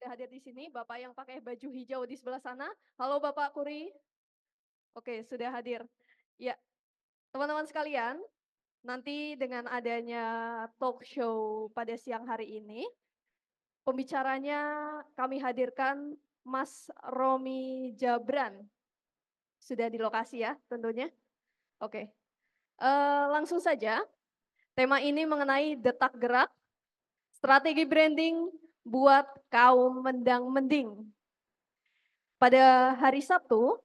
sudah hadir di sini, Bapak yang pakai baju hijau di sebelah sana. Halo Bapak Kuri. Oke, sudah hadir. Ya, teman-teman sekalian, nanti dengan adanya talk show pada siang hari ini, pembicaranya kami hadirkan Mas Romi Jabran. Sudah di lokasi ya tentunya. Oke, langsung saja. Tema ini mengenai detak gerak, strategi branding buat kaum mendang mending. Pada hari Sabtu,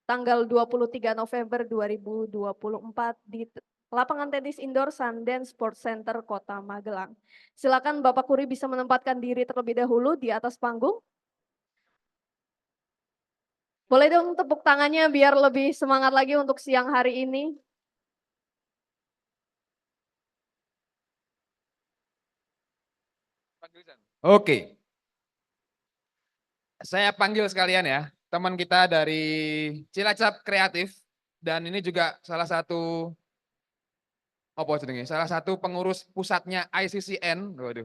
tanggal 23 November 2024 di lapangan tenis indoor Sundance Sports Center Kota Magelang. Silakan Bapak Kuri bisa menempatkan diri terlebih dahulu di atas panggung. Boleh dong tepuk tangannya biar lebih semangat lagi untuk siang hari ini. Oke, saya panggil sekalian ya, teman kita dari Cilacap Kreatif, dan ini juga salah satu salah satu pengurus pusatnya ICCN. Waduh.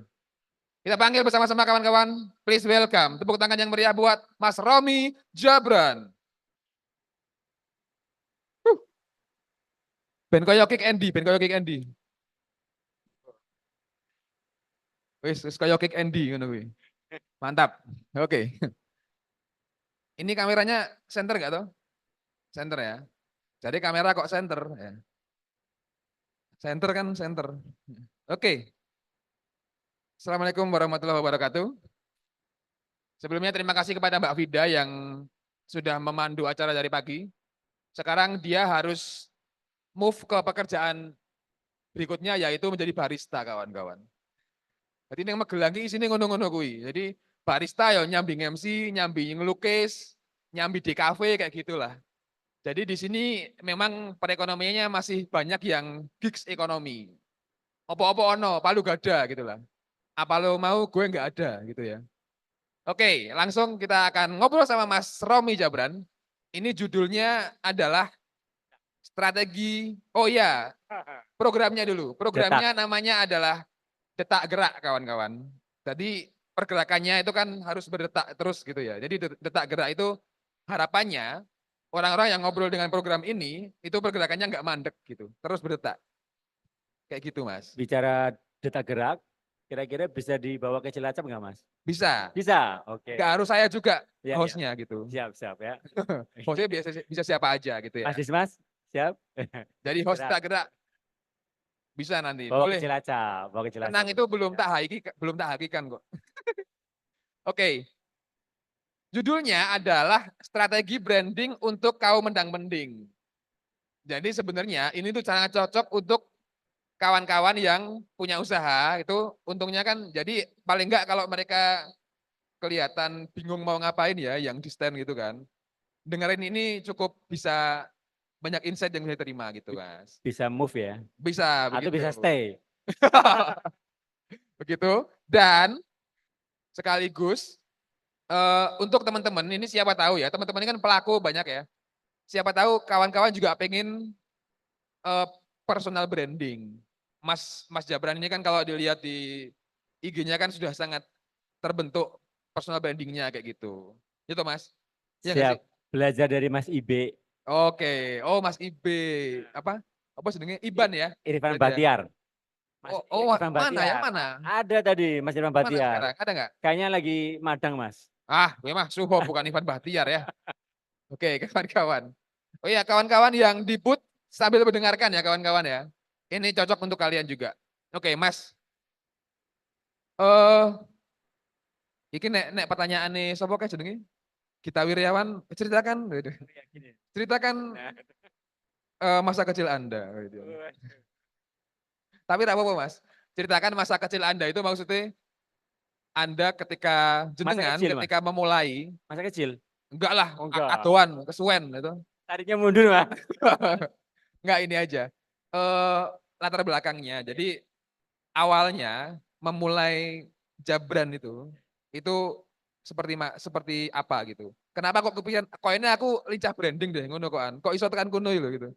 Kita panggil bersama-sama kawan-kawan, please welcome. Tepuk tangan yang meriah buat Mas Romi Jabran. Ben koyo kick Andy, ben koyo kick Andy. Wis koyo kick Andy ngono kuwi. Mantap. Oke. Ini kameranya center enggak toh? Center ya. Jadi kamera kok center ya. Center kan center. Oke. Assalamualaikum warahmatullahi wabarakatuh. Sebelumnya terima kasih kepada Mbak Vida yang sudah memandu acara dari pagi. Sekarang dia harus move ke pekerjaan berikutnya yaitu menjadi barista kawan-kawan. Jadi yang Magelang iki isine ngono-ngono kuwi. Jadi barista ya nyambi MC, nyambi ngelukis, nyambi di kafe kayak gitulah. Jadi di sini memang perekonomiannya masih banyak yang gigs ekonomi. Opo-opo ono, palu gada gitulah. Apa lo mau gue nggak ada gitu ya. Oke, langsung kita akan ngobrol sama Mas Romi Jabran. Ini judulnya adalah strategi, oh iya, programnya dulu. Programnya namanya adalah detak gerak kawan-kawan. Jadi pergerakannya itu kan harus berdetak terus gitu ya. Jadi detak gerak itu harapannya orang-orang yang ngobrol dengan program ini itu pergerakannya nggak mandek gitu, terus berdetak. Kayak gitu Mas. Bicara detak gerak, kira-kira bisa dibawa ke Cilacap nggak Mas? Bisa. Bisa, oke. Nggak harus saya juga Ya, hostnya gitu. Siap, siap ya. Hostnya bisa siapa aja gitu ya. Mas Dismas, siap? Jadi host detak gerak bisa nanti. Bawa ke Boleh. Cilacap, bawa ke Cilacap. Tenang itu belum tak hakikan kok. Oke. Judulnya adalah strategi branding untuk kaum mendang-mending. Jadi sebenarnya ini tuh sangat cocok untuk kawan-kawan yang punya usaha itu untungnya kan jadi paling enggak kalau mereka kelihatan bingung mau ngapain ya yang di stand gitu kan. Dengerin ini cukup bisa banyak insight yang bisa terima gitu Mas. Bisa move ya? Bisa Atau begitu. bisa stay? Begitu. Dan sekaligus untuk teman-teman ini siapa tahu ya, teman-teman ini kan pelaku banyak ya. Siapa tahu kawan-kawan juga pengen personal branding. Mas Jabran ini kan kalau dilihat di IG-nya kan sudah sangat terbentuk personal brandingnya kayak gitu. Itu Mas. Ya nggak Siap. sih? Belajar dari Mas Ibe. Oke. Oh Mas Ibe. Apa sebenarnya? Iban ya? Irfan Berarti ya? Batiar. Mas Irfan Mana yang Batiar. mana? Ada tadi Mas Irfan Mana Batiar. sekarang? Ada nggak? Kayaknya lagi madang Mas. Memang Suho bukan Ivan Bahtiar ya. Oke, kawan-kawan. Oh iya, kawan-kawan yang di booth sambil mendengarkan ya kawan-kawan ya. Ini cocok untuk kalian juga. Oke, Mas. Iki nek pertanyaan nih sapa kae jenenge? Gita Wirjawan ceritakan ceritakan masa kecil Anda gitu. Tapi tidak apa-apa Mas. Ceritakan masa kecil Anda itu maksudnya Anda ketika jenengan kecil, ketika memulai Masa kecil? enggak lah, Enggak. adoan, kesuwen itu. Tadinya mundur Mas. Enggak ini aja. Latar belakangnya. Jadi awalnya memulai Jabran itu seperti apa gitu. Kenapa kok kepikiran kok ini aku lincah branding deh ngono kokan. Kok iso tekan kuno lho gitu.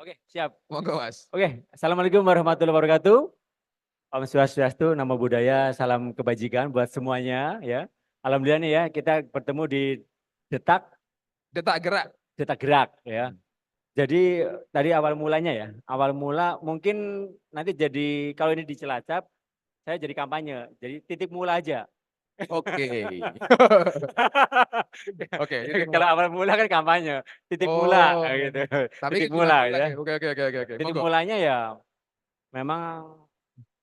Oke, siap. Monggo Mas. Oke, Assalamualaikum warahmatullahi wabarakatuh. Om Swastiastu, Namo Buddhaya, salam kebajikan buat semuanya ya. Alhamdulillah nih ya, kita bertemu di Detak Detak gerak. Gerak ya. Jadi tadi awal mulanya ya, awal mula mungkin nanti jadi kalau ini di Cilacap, saya jadi kampanye, jadi titik mula aja. Oke. Oke, titik Kalau mula. awal mula kan kampanye, titik mula Oh, gitu, tapi titik gimana mula ya. lagi? Oke. Titik Monggo. mulanya ya memang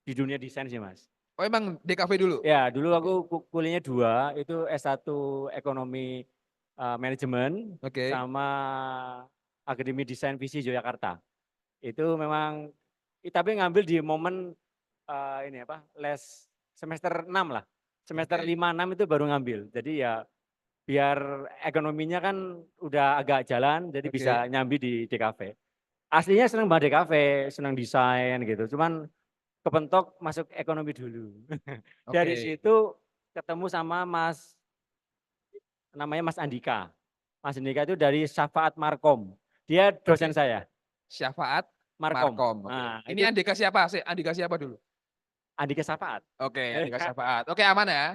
di dunia desain sih Mas. Oh, emang DKV dulu? Ya dulu Oke. aku kuliahnya 2, itu S1 Ekonomi Manajemen Oke. sama Akademi Desain Visi Yogyakarta. Itu memang, tapi ngambil di momen ini apa, les semester 6 lah. Semester Oke. 5-6 itu baru ngambil. Jadi ya biar ekonominya kan udah agak jalan, jadi bisa Oke. nyambi di DKV. Aslinya seneng banget DKV, seneng desain gitu. Cuman kepentok masuk ekonomi dulu. Dari Oke. situ ketemu sama namanya Mas Andika. Mas Andika itu dari Syafaat Markom. Dia dosen Oke. saya, Syafaat Markom. Markom. Oke. Nah, Ini itu Andika siapa sih? Andika siapa dulu? Andika Syafaat. Oke, Andika Syafaat. Oke, aman ya.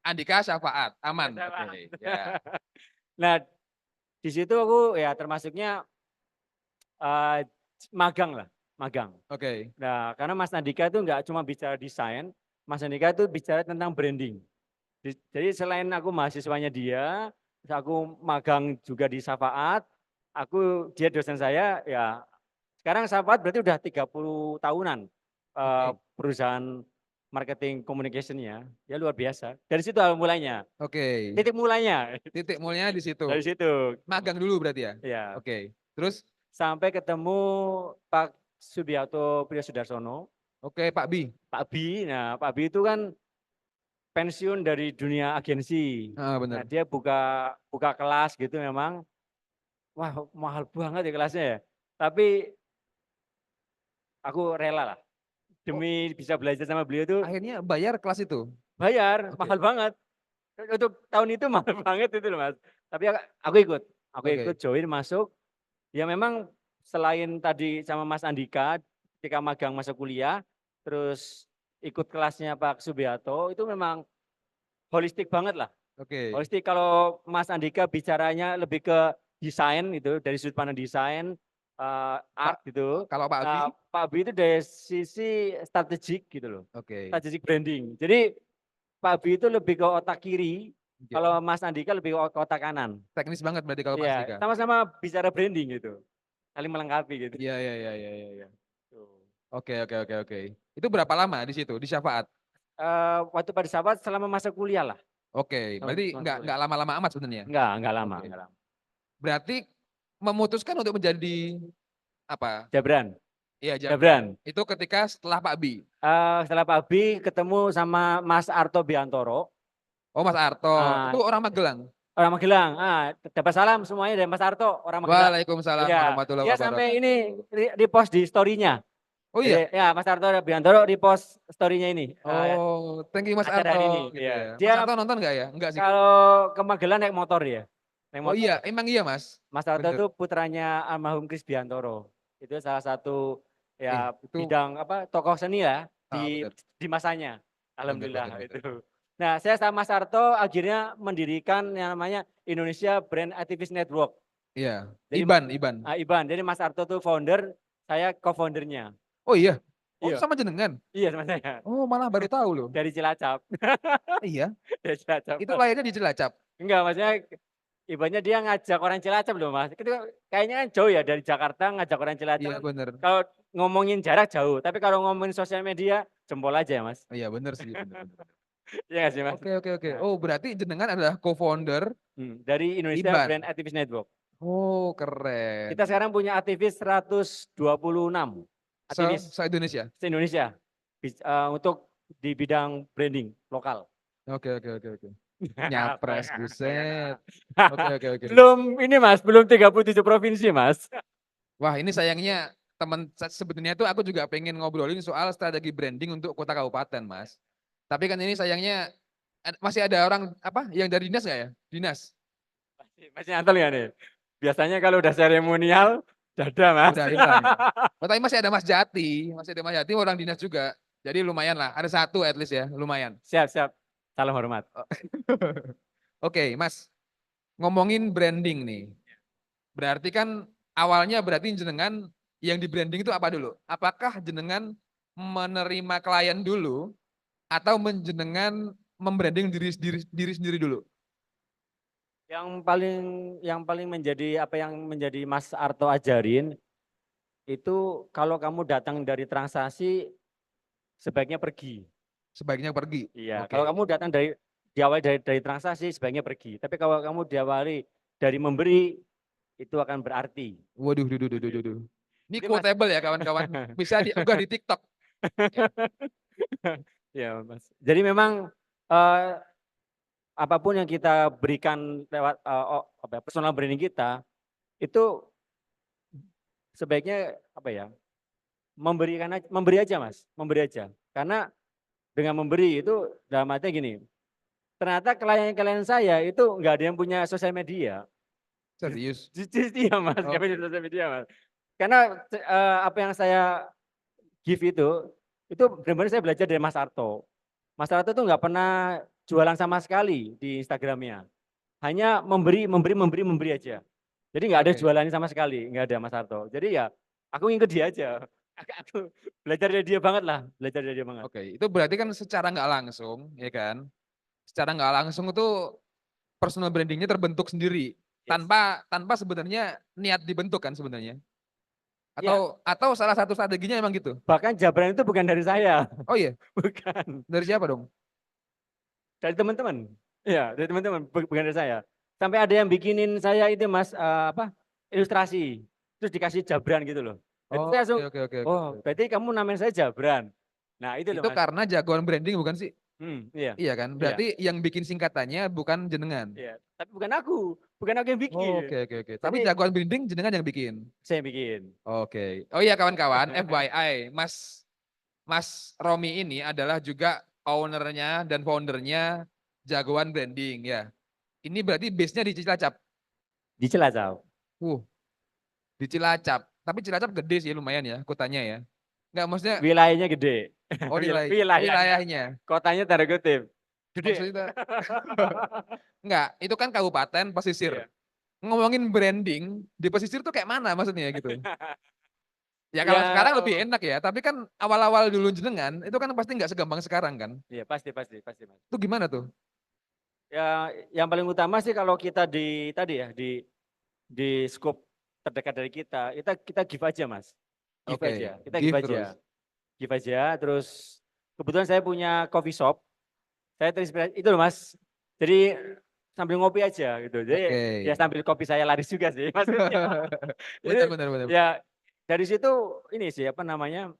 Andika Syafaat, aman. Syafaat. Oke, ya. Nah, di situ aku ya termasuknya eh, magang lah, magang. Oke. Nah, karena Mas Andika itu nggak cuma bicara desain, Mas Andika itu bicara tentang branding. Jadi selain aku mahasiswanya dia, terus aku magang juga di Syafaat, dia dosen saya, ya sekarang Syafaat berarti udah 30 tahunan Oke. perusahaan marketing communication-nya, ya luar biasa. Dari situ awal mulanya, Oke. titik mulanya, Titik mulanya di situ. dari situ. Magang dulu berarti ya? Ya, Oke. Terus, sampai ketemu Pak Subianto Priyosudarsono, oke, Pak Bi. Pak Bi. Nah, Pak Bi itu kan pensiun dari dunia agensi. Ah, Nah, benar. dia buka kelas gitu memang. Wah, mahal banget ya kelasnya ya. Tapi aku rela lah. Oh, Demi bisa belajar sama beliau itu akhirnya bayar kelas itu? bayar, Oke. mahal banget. Untuk tahun itu mahal banget itu loh Mas. Tapi aku ikut Oke. join masuk. Ya memang selain tadi sama Mas Andika ketika magang masuk kuliah, terus ikut kelasnya Pak Subianto, itu memang holistik banget lah. Oke. Holistik kalau Mas Andika bicaranya lebih ke desain gitu, dari sudut pandang desain, art Ka- gitu. Kalau Pak Bi? Nah, Pak Bi itu dari sisi strategik gitu loh, Oke. strategic branding. Jadi Pak Bi itu lebih ke otak kiri, Oke. kalau Mas Andika lebih ke otak kanan. Teknis banget berarti kalau Pak Iya, Andika. sama-sama bicara branding gitu, saling melengkapi gitu. Iya. Tuh. Oke. Itu berapa lama di situ, di Syafaat? Waktu pada sahabat selama masa kuliah lah. Oke, Selama berarti masa nggak kuliah. lama-lama amat sebenarnya. Enggak lama, Oke. enggak lama. Berarti memutuskan untuk menjadi apa? Jabran, Iya, Jabran. itu ketika setelah Pak Bi. Setelah Pak Bi ketemu sama Mas Arto Biantoro, Oh, Mas Arto. Itu ah, orang Magelang. orang Magelang. Dapat salam semuanya dari Mas Arto, orang Magelang. Waalaikumsalam Iya, warahmatullahi dia wabarakatuh. sampai ini repost di story-nya. Oh iya. Jadi ya Mas Arto Biantoro repost story-nya ini. Oh, thank you Mas Acara Arto hari ini. gitu Iya. ya. Dia Mas Arto nonton nggak ya? Enggak sih. kalau ke Magelang naik motor dia. Naik Oh motor. iya, emang iya Mas. Mas Arto Bener. itu putranya almarhum Kris Biantoro. Itu salah satu ya Itu bidang apa tokoh seni ya bener. di masanya. Alhamdulillah Bener. itu. Nah, saya sama Mas Arto akhirnya mendirikan yang namanya Indonesia Brand Activist Network. Iya. Jadi Iban. Iban. Jadi Mas Arto tuh founder, saya co-foundernya. Oh iya. Oh, Iya, sama jenengan. iya sama saya. Oh, malah baru tahu loh. Dari Cilacap. Iya. Dari Cilacap. Itu lahirnya di Cilacap. Enggak, maksudnya ibaratnya dia ngajak orang Cilacap loh Mas. Itu kayaknya kan jauh ya dari Jakarta ngajak orang Cilacap. Iya, bener. Kalau ngomongin jarak jauh, tapi kalau ngomongin sosial media jempol aja ya Mas. Iya, bener sih, bener. Iya nggak sih Mas? Oke. Nah, Oh, berarti jenengan adalah co-founder dari Indonesia Iban. Brand Activist Network. Oh, keren. Kita sekarang punya aktivis 126 aktivis Se-Indonesia. se-Indonesia untuk di bidang branding lokal. Oke. Nyapres, buset. Oke. Belum ini Mas, belum 37 provinsi Mas. Wah, ini sayangnya teman sebetulnya itu aku juga pengen ngobrolin soal strategi branding untuk kota kabupaten, Mas. Tapi kan ini sayangnya masih ada orang apa yang dari dinas nggak ya? Dinas. Masih nyantol ya nih. Biasanya kalau udah seremonial dada Mas. Udah hilang. Oh, tapi masih ada Mas Jati orang dinas juga. Jadi lumayan lah, ada satu at least ya, lumayan. Siap. Salam hormat. Oke, Mas. Ngomongin branding nih. Berarti kan awalnya berarti jenengan yang di branding itu apa dulu? Apakah jenengan menerima klien dulu atau menjenengan membranding diri sendiri dulu? Yang paling menjadi apa yang menjadi Mas Arto ajarin itu kalau kamu datang dari transaksi sebaiknya pergi. Sebaiknya pergi. Iya, Oke. kalau kamu datang diawali dari transaksi sebaiknya pergi. Tapi kalau kamu diawali dari memberi itu akan berarti. Waduh, duh, duh, duh, duh, duh, duh. Ini Jadi Mas, quotable ya kawan-kawan. Bisa diunggah di TikTok. ya Mas. Jadi memang eh, apapun yang kita berikan lewat personal branding kita itu sebaiknya apa ya? Memberi aja Mas, memberi aja. Karena dengan memberi itu dalam artinya gini, ternyata klien-klien saya itu nggak ada yang punya sosial media. Serius. Iya Mas, nggak punya Oke. sosial media Mas. Karena apa yang saya give itu benar-benar saya belajar dari Mas Arto. Mas Arto tuh nggak pernah jualan sama sekali di Instagramnya. Hanya memberi aja. Jadi nggak ada Oke. jualannya sama sekali, nggak ada Mas Arto. Jadi ya aku ngikut dia aja. Aku belajar dari dia banget lah, belajar dari dia banget. Oke, itu berarti kan secara nggak langsung, ya kan? Secara nggak langsung itu personal brandingnya terbentuk sendiri Yes. tanpa sebenarnya niat dibentuk kan sebenarnya. Ya, Atau salah satu strateginya emang gitu. bahkan jabran itu bukan dari saya, Oh iya, bukan dari siapa dong? dari teman-teman. Iya, dari teman-teman, bukan dari saya. Sampai ada yang bikinin saya itu Mas ilustrasi, terus dikasih jabran gitu loh. Jadi Oh, saya langsung, oke, oke, oke, oh oke. berarti kamu namain saya Jabran. Nah itu loh Itu Mas. karena jagoan branding bukan sih? Iya, Iya kan? iya, Berarti yang bikin singkatannya bukan jenengan. iya. Tapi bukan aku yang Oh, bikin. oke, oke, oke. Tapi Jadi jagoan branding jenengan yang bikin. saya yang bikin. Oke. Oh iya kawan-kawan, FYI, Mas Romi ini adalah juga ownernya dan foundernya jagoan branding ya. Ini berarti base-nya di Cilacap. Di Cilacap. Uh, di Cilacap. Tapi Cilacap gede sih lumayan ya kotanya ya. Enggak maksudnya Wilayahnya gede. oh Wilayahnya. wilayahnya. Kotanya tanda kutip. Gede. Maksudnya enggak, itu kan kabupaten pesisir. Iya. Ngomongin branding di pesisir tuh kayak mana maksudnya gitu. Ya kalau Ya, sekarang lebih enak ya, tapi kan awal-awal dulu jenengan itu kan pasti nggak segampang sekarang kan. iya pasti Mas. Itu gimana tuh? Ya, yang paling utama sih kalau kita di tadi ya di scope terdekat dari kita give aja Mas. Give Oke, aja. Kita give give aja. terus. Give aja terus kebetulan saya punya coffee shop. Saya terinspirasi itu loh Mas. Jadi sambil ngopi aja gitu. Jadi Oke. ya sambil kopi saya laris juga sih maksudnya. Jadi Benar. ya dari situ ini sih apa namanya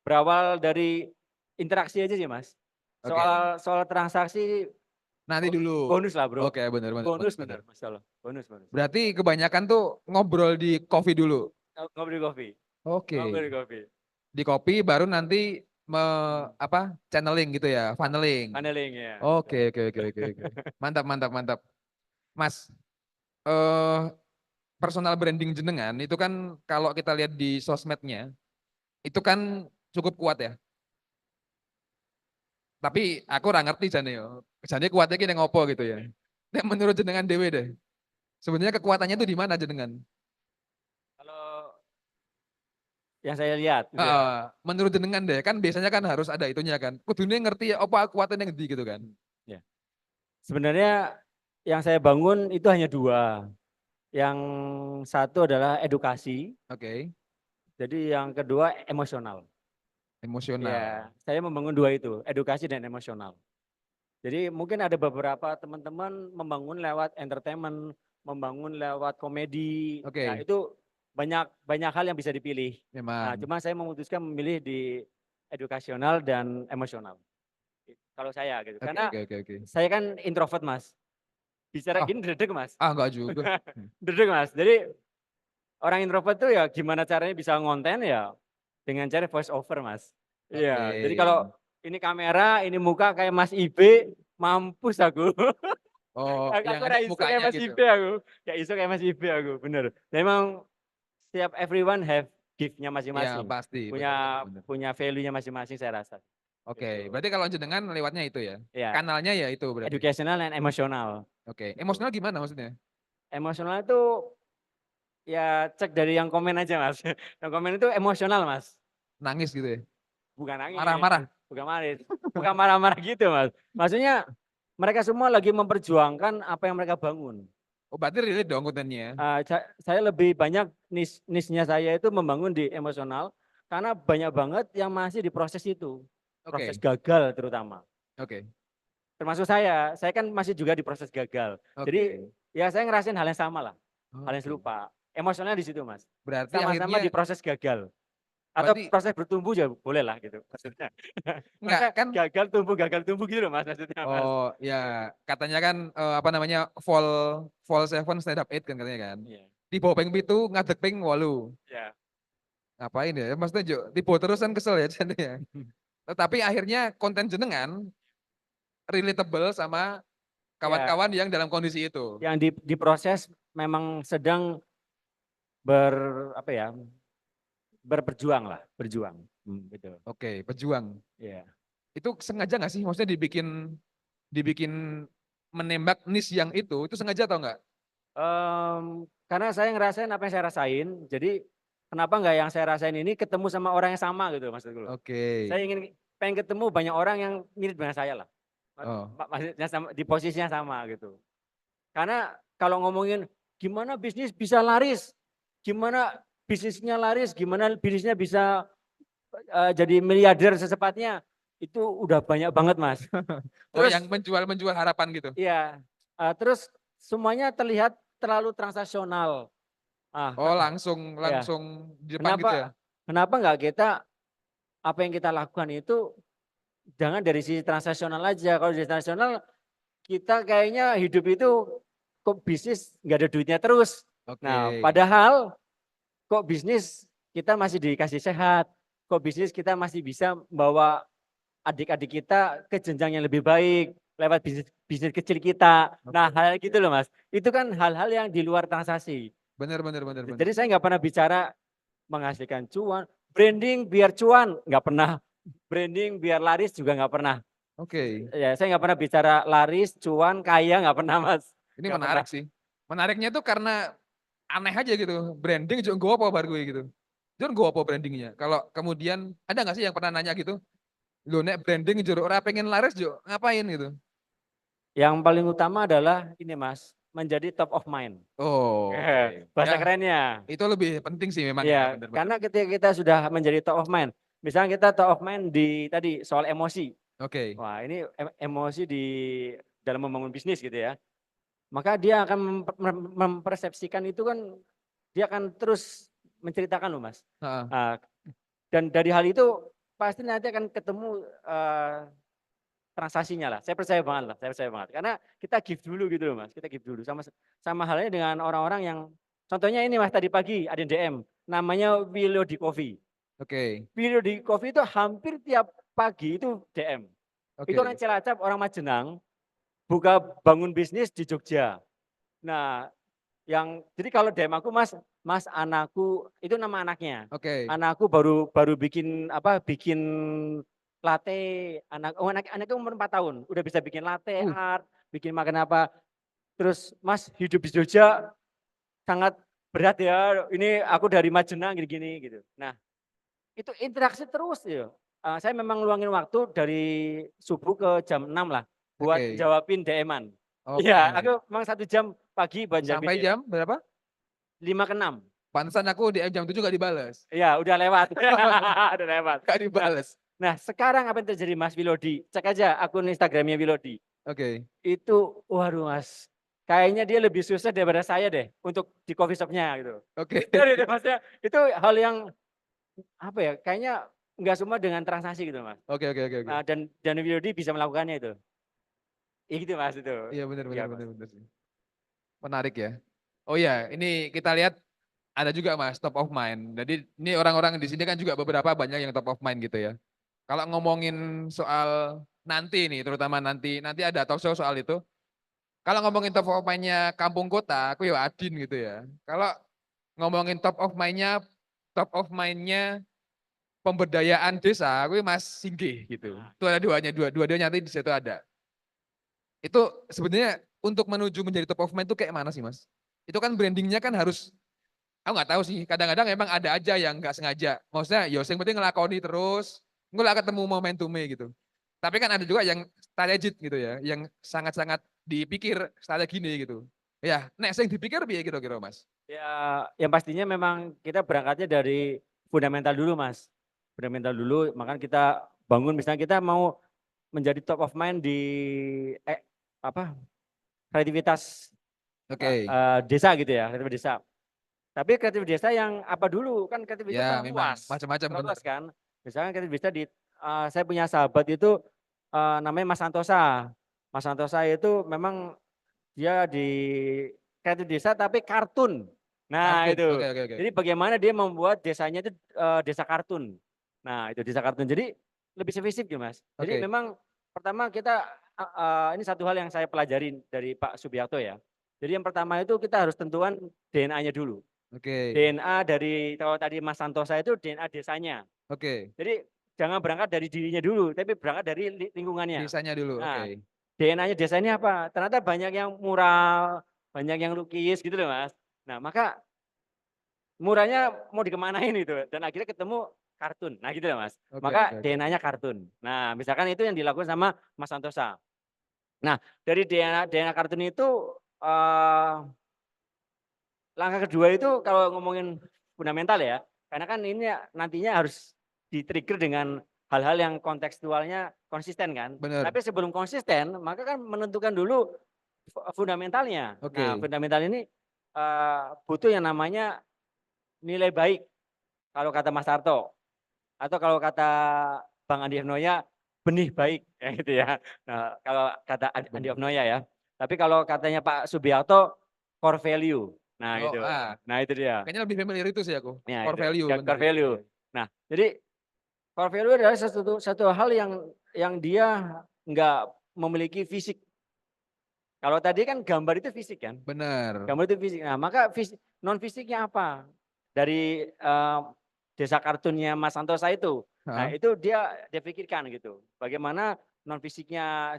berawal dari interaksi aja sih Mas. Oke. Soal transaksi Nanti dulu. bonus lah bro. Oke, benar. Bonus bener, Masya Allah. Bonus. Berarti kebanyakan tuh ngobrol di coffee dulu. Ngobrol kopi. Oke. Ngobrol kopi. Di kopi baru nanti channeling gitu ya, funneling. Paneling ya. Oke. Mantap. Mas, eh personal branding jenengan itu kan kalau kita lihat di sosmednya itu kan cukup kuat ya. Tapi aku ora ngerti jane yo. Jane kuatnya ki ngopo gitu ya. Nek menurut jenengan dewe deh. Sebenarnya kekuatannya itu di mana jenengan? Kalau yang saya lihat gitu ya. Menurut jenengan deh, kan biasanya kan harus ada itunya kan. Kudune ngerti ya apa kekuatannya ngendi gitu kan. Ya. Sebenarnya yang saya bangun itu hanya dua. Yang satu adalah edukasi. Oke. Jadi yang kedua emosional. Emosional. Ya, saya membangun dua itu, edukasi dan emosional. Jadi mungkin ada beberapa teman-teman membangun lewat entertainment, membangun lewat komedi. Oke. Nah, itu banyak hal yang bisa dipilih. Nah, Memang. cuma saya memutuskan memilih di edukasional dan emosional. Kalau saya gitu. Karena Oke. saya kan introvert, Mas. Bicara gini dedek, Mas. Enggak juga. Dedek, Mas. Jadi orang introvert tuh ya gimana caranya bisa ngonten ya dengan cara voice over, Mas. Iya, Oke. jadi kalau ini kamera, ini muka kayak Mas Ibe, mampus aku. Oh, Aku yang ora ada iso mukanya kayak Mas gitu. Ibe aku. Ya iso kayak Mas Ibe aku, bener. Dan emang setiap everyone have gift-nya Ya masing-masing. pasti. Punya benar. punya value-nya masing-masing saya rasa. Oke, Gitu. berarti kalau jenengan lewatnya itu ya. Ya, Kanalnya ya itu berarti. educational dan emosional. Oke, Gitu. emosional gimana maksudnya? Emosional itu ya cek dari yang komen aja Mas. Yang komen itu emosional Mas. Nangis gitu ya. Bukan nangis, Marah-marah. bukan marah, bukan marah-marah gitu Mas. Maksudnya mereka semua lagi memperjuangkan apa yang mereka bangun. Oh, berarti relate dong kontennya. Saya lebih banyak niche-nya saya itu membangun di emosional karena banyak banget yang masih di proses itu. Proses Oke, gagal terutama. oke, Termasuk saya kan masih juga di proses gagal. Jadi oke. ya saya ngerasain hal yang sama lah, hal yang Oke. serupa. Emosionalnya di situ Mas. Berarti Sama-sama di akhirnya, proses gagal. Atau berarti proses bertumbuh juga boleh lah gitu maksudnya. enggak Maksudnya kan? gagal tumbuh gitu loh Mas maksudnya Mas. Oh ya, katanya kan apa namanya fall 7 stand up 8 kan katanya kan. Iya. Di bawah ping pitu ngadeg ping 8. Ya. Ngapain ya? Maksudnya Jo, di bawah terus kan kesel ya jadinya. Tetapi akhirnya konten jenengan relatable sama Ya, kawan-kawan yang dalam kondisi itu. yang diproses memang sedang apa ya, berjuang lah, berjuang. Gitu. Oke, pejuang. Ya. Itu sengaja nggak sih? Maksudnya dibikin dibikin menembak niche yang itu sengaja atau enggak? Karena saya ngerasain apa yang saya rasain, jadi kenapa nggak yang saya rasain ini ketemu sama orang yang sama gitu maksudku loh. Oke. Saya pengen ketemu banyak orang yang mirip dengan saya lah. Oh, Maksudnya di posisinya sama gitu. Karena kalau ngomongin gimana bisnis bisa laris, gimana bisnisnya laris, gimana bisnisnya bisa jadi miliarder secepatnya, itu udah banyak banget Mas. oh Terus yang menjual harapan gitu. ya, terus semuanya terlihat terlalu transaksional. Oh, Ah, langsung ya. langsung di depan gitu ya. Kenapa kenapa nggak kita apa yang kita lakukan itu jangan dari sisi transaksional aja. Kalau dari transaksional kita kayaknya hidup itu kok bisnis nggak ada duitnya terus. Nah, Oke. padahal kok bisnis kita masih dikasih sehat, kok bisnis kita masih bisa membawa adik-adik kita ke jenjang yang lebih baik lewat bisnis bisnis kecil kita. Nah, Oke. hal gitu loh Mas. Itu kan hal-hal yang di luar transaksi. Bener bener bener bener. Jadi saya nggak pernah bicara menghasilkan cuan, branding biar cuan nggak pernah, branding biar laris juga nggak pernah. Oke. Ya, saya nggak pernah bicara laris, cuan, kaya nggak pernah Mas, Ini nggak pernah. menarik sih. Menariknya tuh karena aneh aja gitu. Branding juga gue apa baru gue gitu. Jangan gue apa brandingnya. Kalau kemudian ada nggak sih yang pernah nanya gitu? Lo nek branding jero ora pengen laris jo ngapain gitu? Yang paling utama adalah ini Mas, menjadi top of mind. Oh, oke. Bahasa Ya, kerennya. itu lebih penting sih memang ya, Ya, bener-bener. karena ketika kita sudah menjadi top of mind, misalnya kita top of mind di tadi soal emosi. Oke. Wah, ini emosi di dalam membangun bisnis gitu ya. Maka dia akan mempersepsikan itu kan dia akan terus menceritakan loh Mas. Heeh. Dan dari hal itu pasti nanti akan ketemu transaksinya lah. Saya percaya banget lah, saya percaya banget. Karena kita give dulu gitu loh Mas, kita give dulu. Sama halnya dengan orang-orang yang, contohnya ini Mas tadi pagi ada yang DM, namanya Wilody Coffee. Oke. Wilody Coffee itu hampir tiap pagi itu DM. Itu orang Oke. Cilacap, orang Majenang, buka bangun bisnis di Jogja. Nah, jadi kalau DM aku Mas anakku itu nama anaknya. Oke. Anakku baru bikin bikin latte, anaknya umur 4 tahun, udah bisa bikin latte Uh, art, bikin makan apa. Terus Mas hidup di Jogja sangat berat ya. Ini aku dari Majenang gini-gini gitu. Nah, itu interaksi terus ya. Saya memang luangin waktu dari subuh ke jam 6 lah buat Oke. jawabin DM-an. Iya, Oke. aku memang 1 jam pagi buat jawabin Sampai DM. jam berapa? 5 ke 6. Pantesan aku di jam 7 gak dibales. Iya, udah lewat. Udah lewat. Gak Nah, dibales. nah, sekarang apa yang terjadi Mas Wilody? Cek aja akun Instagramnya Wilody. Oke. Itu, waduh Mas, kayaknya dia lebih sukses daripada saya deh untuk di coffee shop-nya gitu. Oke. Itu Mas ya, itu hal yang apa ya? Kayaknya nggak semua dengan transaksi gitu Mas. Oke oke oke oke. Dan Wilody bisa melakukannya itu. Ya gitu Mas itu. Iya benar benar Iya Mas. benar benar sih. Menarik ya. Oh iya, ini kita lihat ada juga Mas top of mind. Jadi ini orang-orang di sini kan juga beberapa banyak yang top of mind gitu ya. Kalau ngomongin soal nanti nih, terutama nanti ada talk show soal itu. Kalau ngomongin top of mind-nya kampung kota, aku ya Adin gitu ya. Kalau ngomongin top of mind-nya pemberdayaan desa, aku Mas Singgih gitu. Nah. Itu ada dua-duanya nanti di situ ada. Itu sebenarnya untuk menuju menjadi top of mind itu kayak mana sih Mas? Itu kan brandingnya kan harus, aku nggak tahu sih, kadang-kadang emang ada aja yang nggak sengaja. Maksudnya ya yang penting ngelakoni terus, nggak ketemu momentumnya gitu. Tapi kan ada juga yang strategik gitu ya, yang sangat-sangat dipikir strategi ini gitu. Ya, nek sing dipikir piye kira-kira Mas? Ya, yang pastinya memang kita berangkatnya dari fundamental dulu, Mas. Fundamental dulu, makanya kita bangun misalnya kita mau menjadi top of mind di kreativitas Oke. desa gitu ya, kreatif desa. Tapi kreatif desa yang apa dulu? Kan kreatif desa Ya, kan memang luas. macam-macam benar. Luas kan. Misalkan kreatif desa saya punya sahabat itu namanya Mas Santosa. Mas Santosa itu memang dia di kreatif desa tapi kartun. Nah, Kartun. itu. Oke, oke, oke. Jadi bagaimana dia membuat desanya itu desa kartun. Nah, itu desa kartun. Jadi lebih spesifik ya, Mas. Jadi Oke. memang pertama kita ini satu hal yang saya pelajarin dari Pak Subiakto ya. Jadi yang pertama itu kita harus tentukan DNA-nya dulu. Oke. DNA dari kalau tadi Mas Santosa itu DNA desanya. Oke. Jadi jangan berangkat dari dirinya dulu, tapi berangkat dari lingkungannya. Desanya dulu. Nah, Oke. DNA-nya desa ini apa? Ternyata banyak yang mural, banyak yang lukis gitu loh Mas. Nah maka muralnya mau dikemanain itu dan akhirnya ketemu kartun. Nah gitu loh Mas. Oke, Maka oke, oke. DNA-nya kartun. Nah misalkan itu yang dilakukan sama Mas Santosa. Nah dari DNA kartun itu langkah kedua itu kalau ngomongin fundamental ya, karena kan ini nantinya harus di-trigger dengan hal-hal yang kontekstualnya konsisten kan. Benar. Tapi sebelum konsisten, maka kan menentukan dulu fundamentalnya. Nah, Oke. fundamental ini butuh yang namanya nilai baik, kalau kata Mas Tarto. Atau kalau kata Bang Andi Noya, benih baik, ya gitu ya. Nah, kalau kata Andi Noya ya. Tapi kalau katanya Pak Subiakto, core value. Nah, Oh, gitu. Nah, itu dia. kayaknya lebih familiar itu sih aku. Ya, Core itu. value. Ya, Benar. core value. Nah, jadi core value adalah satu hal yang dia nggak memiliki fisik. Kalau tadi kan gambar itu fisik kan? Benar. Gambar itu fisik. Nah, maka non fisiknya apa? Dari desa kartunnya Mas Santosa itu. Nah, Hah? itu dia pikirkan gitu. Bagaimana non fisiknya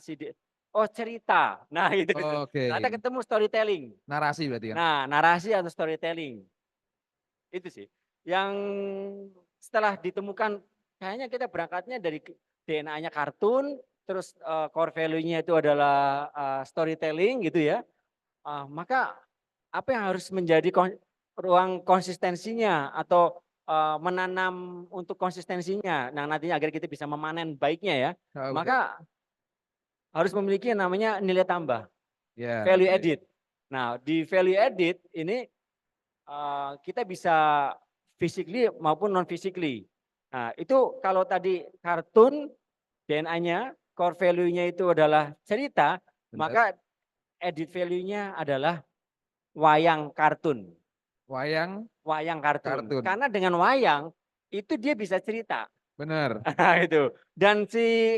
oh cerita. Nah, gitu. Oke. Ternyata ketemu storytelling. Narasi berarti kan. Nah, narasi atau storytelling. Itu sih. Yang setelah ditemukan kayaknya kita berangkatnya dari DNA-nya kartun, terus core value-nya itu adalah storytelling gitu ya. Maka apa yang harus menjadi ruang konsistensinya atau menanam untuk konsistensinya. Nah, nantinya agar kita bisa memanen baiknya ya. Oh, Maka harus memiliki yang namanya nilai tambah, ya. value added. Nah, di value added ini kita bisa physically maupun non physically. Nah, itu kalau tadi kartun DNA-nya, core value-nya itu adalah cerita, Benar. maka edit value-nya adalah wayang kartun. Wayang Kartun. kartun. Karena dengan wayang itu dia bisa cerita. Benar. Nah, itu. Dan si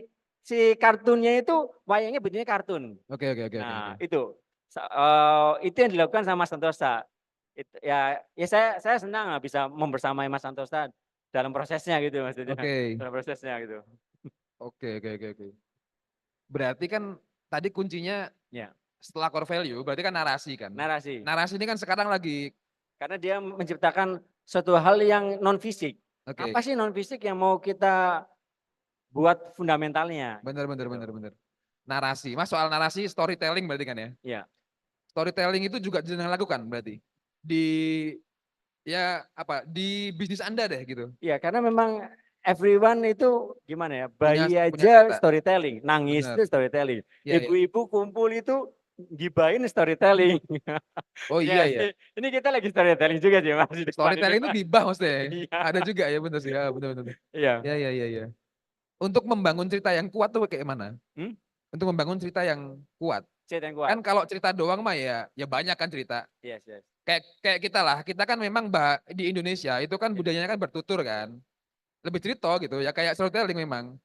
kartunnya itu wayangnya bentuknya kartun. Oke. Nah, itu yang dilakukan sama Mas Santosa. Ya saya senang bisa membersamai Mas Santosa dalam prosesnya gitu maksudnya. Oke. Dalam prosesnya gitu. Oke. Berarti kan tadi kuncinya Ya, setelah core value berarti kan narasi kan. narasi. Narasi ini kan sekarang lagi Karena dia menciptakan suatu hal yang non fisik. oke. Apa sih non fisik yang mau kita buat fundamentalnya? Benar. Gitu. Narasi. Mas soal narasi storytelling berarti kan ya? Iya. Storytelling itu juga jenengan lakukan berarti di di bisnis Anda deh gitu. Iya, karena memang everyone itu gimana ya? Punya Bayi aja cerita. storytelling, nangis Benar. itu storytelling. Iya. Ibu-ibu kumpul itu gibahin storytelling. Oh Ya, iya. ini kita lagi storytelling juga sih Mas di depan Storytelling itu ini. gibah maksudnya. Iya. Ada juga ya benar sih. Ya, benar. Iya. Ya. Untuk membangun cerita yang kuat tuh kayak mana? Hmm? Untuk membangun cerita yang kuat. Cerita yang kuat. Kan kalau cerita doang mah ya banyak kan cerita. Yes. Kayak kita lah, kita kan memang di Indonesia itu kan budayanya kan bertutur kan. Lebih cerita gitu ya kayak storytelling memang.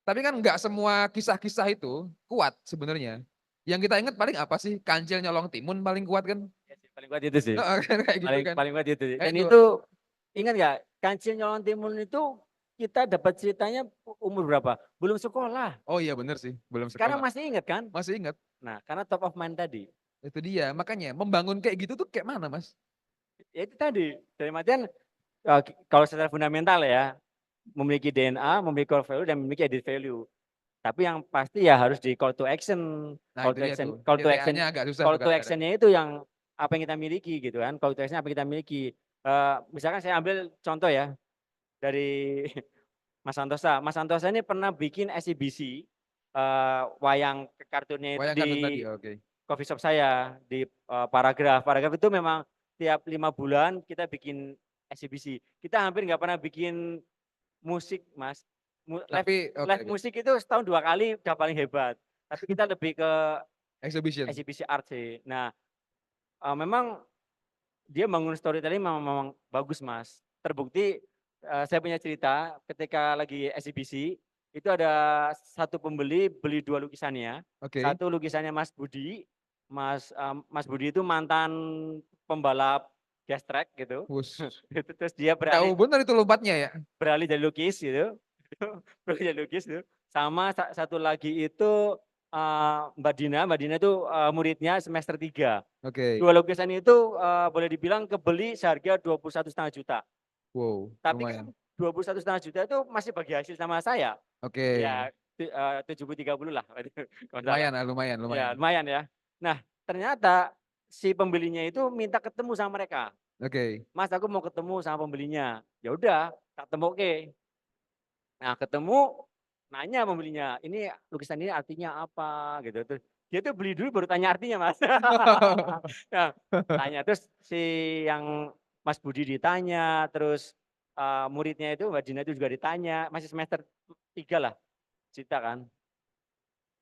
Tapi kan nggak semua kisah-kisah itu kuat sebenarnya. Yang kita ingat paling apa sih? Kancil nyolong timun paling kuat kan? Yes, paling kuat itu sih. Kayak gitu kan. Paling kuat itu. Dan Itu. itu ingat nggak? Kancil nyolong timun itu kita dapat ceritanya umur berapa? Belum sekolah. Oh iya bener sih, belum Sekarang sekolah. masih ingat kan? Masih ingat, Nah, karena top of mind tadi. itu dia. Makanya membangun kayak gitu tuh kayak mana Mas? Ya itu tadi, dari artian kalau secara fundamental ya, memiliki DNA, memiliki core value, dan memiliki added value. Tapi yang pasti ya harus di call to action. Nah Call itu to dia action, tuh, call to action, TTA-nya agak susah call juga to kadang. actionnya itu yang apa yang kita miliki gitu kan. Call to action apa yang kita miliki. Misalkan saya ambil contoh ya dari Mas Santosa. Mas Santosa ini pernah bikin eksibisi wayang kartunnya itu Wayang di kartun tadi, oke. coffee shop saya di Paragraf. Paragraf itu memang tiap 5 bulan kita bikin eksibisi. Kita hampir nggak pernah bikin musik, Mas. Live, Tapi oke, live oke. musik itu setahun 2 kali udah paling hebat. Tapi kita lebih ke Exhibition. eksibisi art sih. Nah, memang dia bangun storytelling memang bagus, Mas. Terbukti saya punya cerita ketika lagi eksibisi itu ada satu pembeli beli 2 lukisannya. Oke. Satu lukisannya Mas Budi. Mas Budi itu mantan pembalap gas track gitu. Wus. Terus dia Jauh bener itu lompatnya ya. beralih jadi lukis gitu. Beralih jadi lukis gitu. Sama satu lagi itu Mbak Dina itu muridnya semester 3. Oke. 2 lukisan itu boleh dibilang kebeli seharga 21,5 juta. Wow, Tapi kan lumayan. 21,5 juta itu masih bagi hasil sama saya. Oke. Ya 70-30 lah. Kalau nggak salah. Lumayan lah, lumayan, Ya lumayan. lumayan ya. Nah ternyata si pembelinya itu minta ketemu sama mereka. Oke. Mas aku mau ketemu sama pembelinya. Ya udah, tak temu oke. Nah ketemu, nanya pembelinya, ini lukisan ini artinya apa gitu. Terus dia tuh beli dulu baru tanya artinya Mas. Nah, tanya terus si yang Mas Budi ditanya, terus muridnya itu Mbak Dina itu juga ditanya, masih semester 3 lah cerita kan.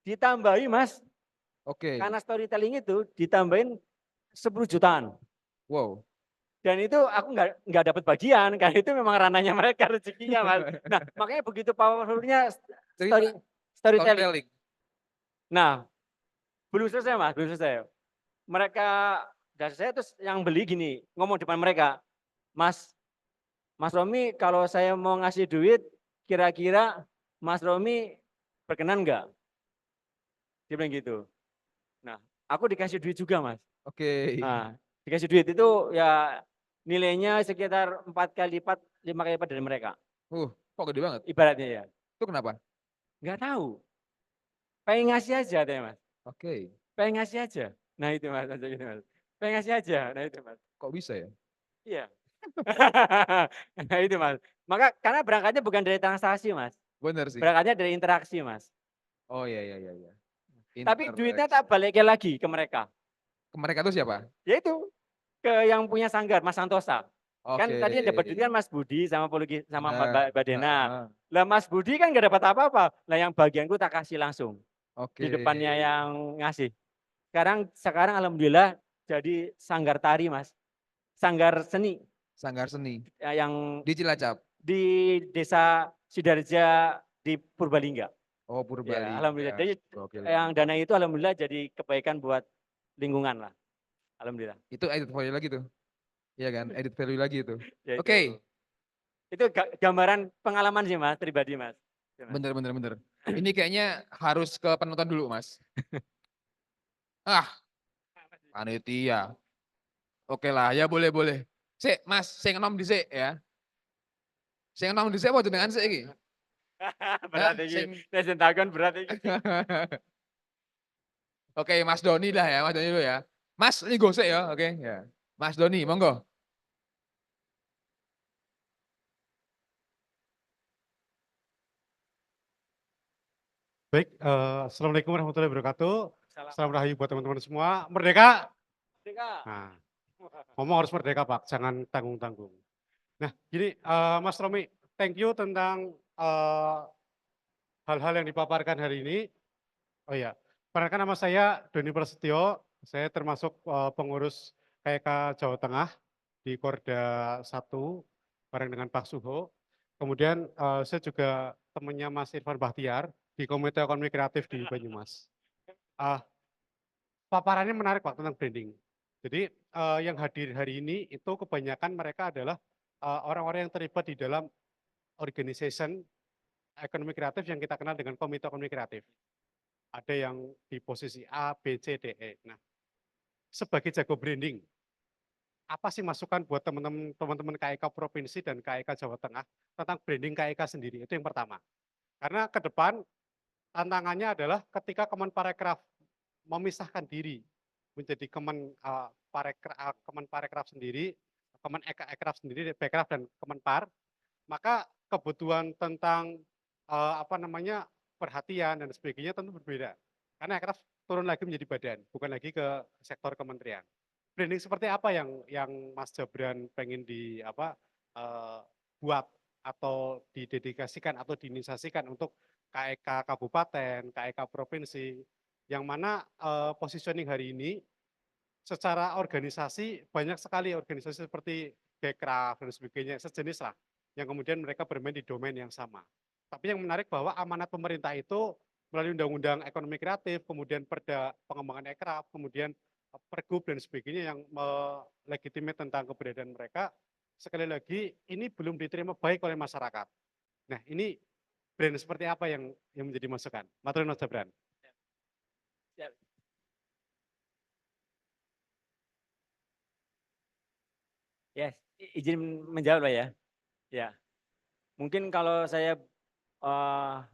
Ditambahi Mas, Oke. karena storytelling itu ditambahin 10 jutaan. Wow. Dan itu aku nggak dapat bagian, karena itu memang ranahnya mereka rezekinya Mas. Nah makanya begitu powerfulnya Cerita storytelling. storytelling. Nah belum selesai Mas, belum selesai. Mereka dan saya terus yang beli gini, ngomong depan mereka, Mas Romi kalau saya mau ngasih duit, kira-kira Mas Romi berkenan nggak? Dia bilang gitu. Nah, aku dikasih duit juga Mas. Oke. Nah, dikasih duit itu ya nilainya sekitar 4 kali lipat, 5 kali lipat dari mereka. Kok gede banget? Ibaratnya ya. Itu kenapa? Nggak tahu. Pengen ngasih aja deh Mas. Oke. Pengen ngasih aja. Nah itu Mas, gitu, Mas. Pengen ngasih aja. Nah itu Mas. Kok bisa ya? Iya. Nah itu Mas. Maka karena berangkatnya bukan dari transaksi Mas. Bener sih. Berangkatnya dari interaksi Mas. Oh iya, iya, iya, iya. Tapi duitnya Interaksi. tak balikin lagi ke mereka. Ke mereka tuh siapa? Yaitu ke yang punya sanggar, Mas Santosa. Kan Oke. tadi yang dapat duit kan Mas Budi sama sama Benar. Mbak Dena. Heeh. Lah Mas Budi kan nggak dapat apa-apa. Lah yang bagianku tak kasih langsung. Oke. Di depannya yang ngasih. Sekarang alhamdulillah jadi sanggar tari Mas. Sanggar seni Sanggar seni yang di Cilacap. di desa Sidarja di Purbalingga. Oh, Ya, alhamdulillah. Purbalingga. Jadi Oke. yang dana itu alhamdulillah jadi kebaikan buat lingkungan lah. Alhamdulillah. Itu edit value lagi tuh. Iya kan? Edit value lagi itu. Ya, Oke. Itu gambaran pengalaman sih Mas, pribadi Mas. Bener, bener, bener. Ini kayaknya harus ke penonton dulu, Mas. Ah, panitia. Oke lah, ya boleh, boleh. Sik, Mas, sing enom dhisik ya. Sing enom dhisik apa jenengan sik iki? Berat Hah, iki. sing Nesen takon berat iki. Oke, Mas Doni lah ya, Mas Doni dulu ya. Mas, ini gosek ya, oke ya. Mas Doni, monggo. Baik, Assalamualaikum warahmatullahi wabarakatuh. Salam. Selamat rahayu buat teman-teman semua. Merdeka! Merdeka. Nah, ngomong harus merdeka Pak, jangan tanggung-tanggung. Nah, gini Mas Romi, thank you tentang hal-hal yang dipaparkan hari ini. Oh iya, perkenalkan nama saya Doni Prasetyo, saya termasuk pengurus KK Jawa Tengah di Korda 1 bareng dengan Pak Suho. Kemudian saya juga temannya Mas Irfan Bahtiar di Komite Ekonomi Kreatif di Banyumas. Paparannya menarik Pak tentang branding. Jadi yang hadir hari ini itu kebanyakan mereka adalah orang-orang yang terlibat di dalam organization ekonomi kreatif yang kita kenal dengan komite ekonomi kreatif. Ada yang di posisi A, B, C, D, E. Nah, sebagai jago branding, apa sih masukan buat teman-teman KEK Provinsi dan KEK Jawa Tengah tentang branding KEK sendiri? Itu yang pertama. Karena ke depan tantangannya adalah ketika Kemenparekraf memisahkan diri menjadi Kemenparekraf sendiri, Kemenekraf sendiri, Bekraf dan Kemenpar, maka kebutuhan tentang perhatian dan sebagainya tentu berbeda. Karena Ekraf turun lagi menjadi badan, bukan lagi ke sektor kementerian. Branding seperti apa yang Mas Jabran pengen buat atau didedikasikan atau diinisiasikan untuk KEK Kabupaten, KEK Provinsi, yang mana positioning hari ini secara organisasi banyak sekali organisasi seperti Bekraf dan sebagainya, sejenis lah, yang kemudian mereka bermain di domain yang sama. Tapi yang menarik bahwa amanat pemerintah itu melalui Undang-Undang Ekonomi Kreatif, kemudian Perda Pengembangan Ekraf, kemudian Pergub dan sebagainya yang melegitimate tentang keberadaan mereka, sekali lagi ini belum diterima baik oleh masyarakat. Nah, ini brand seperti apa yang menjadi masukan? Matur nuwun Mas Jabran. Yes, izin menjawab lah ya. Ya, mungkin kalau saya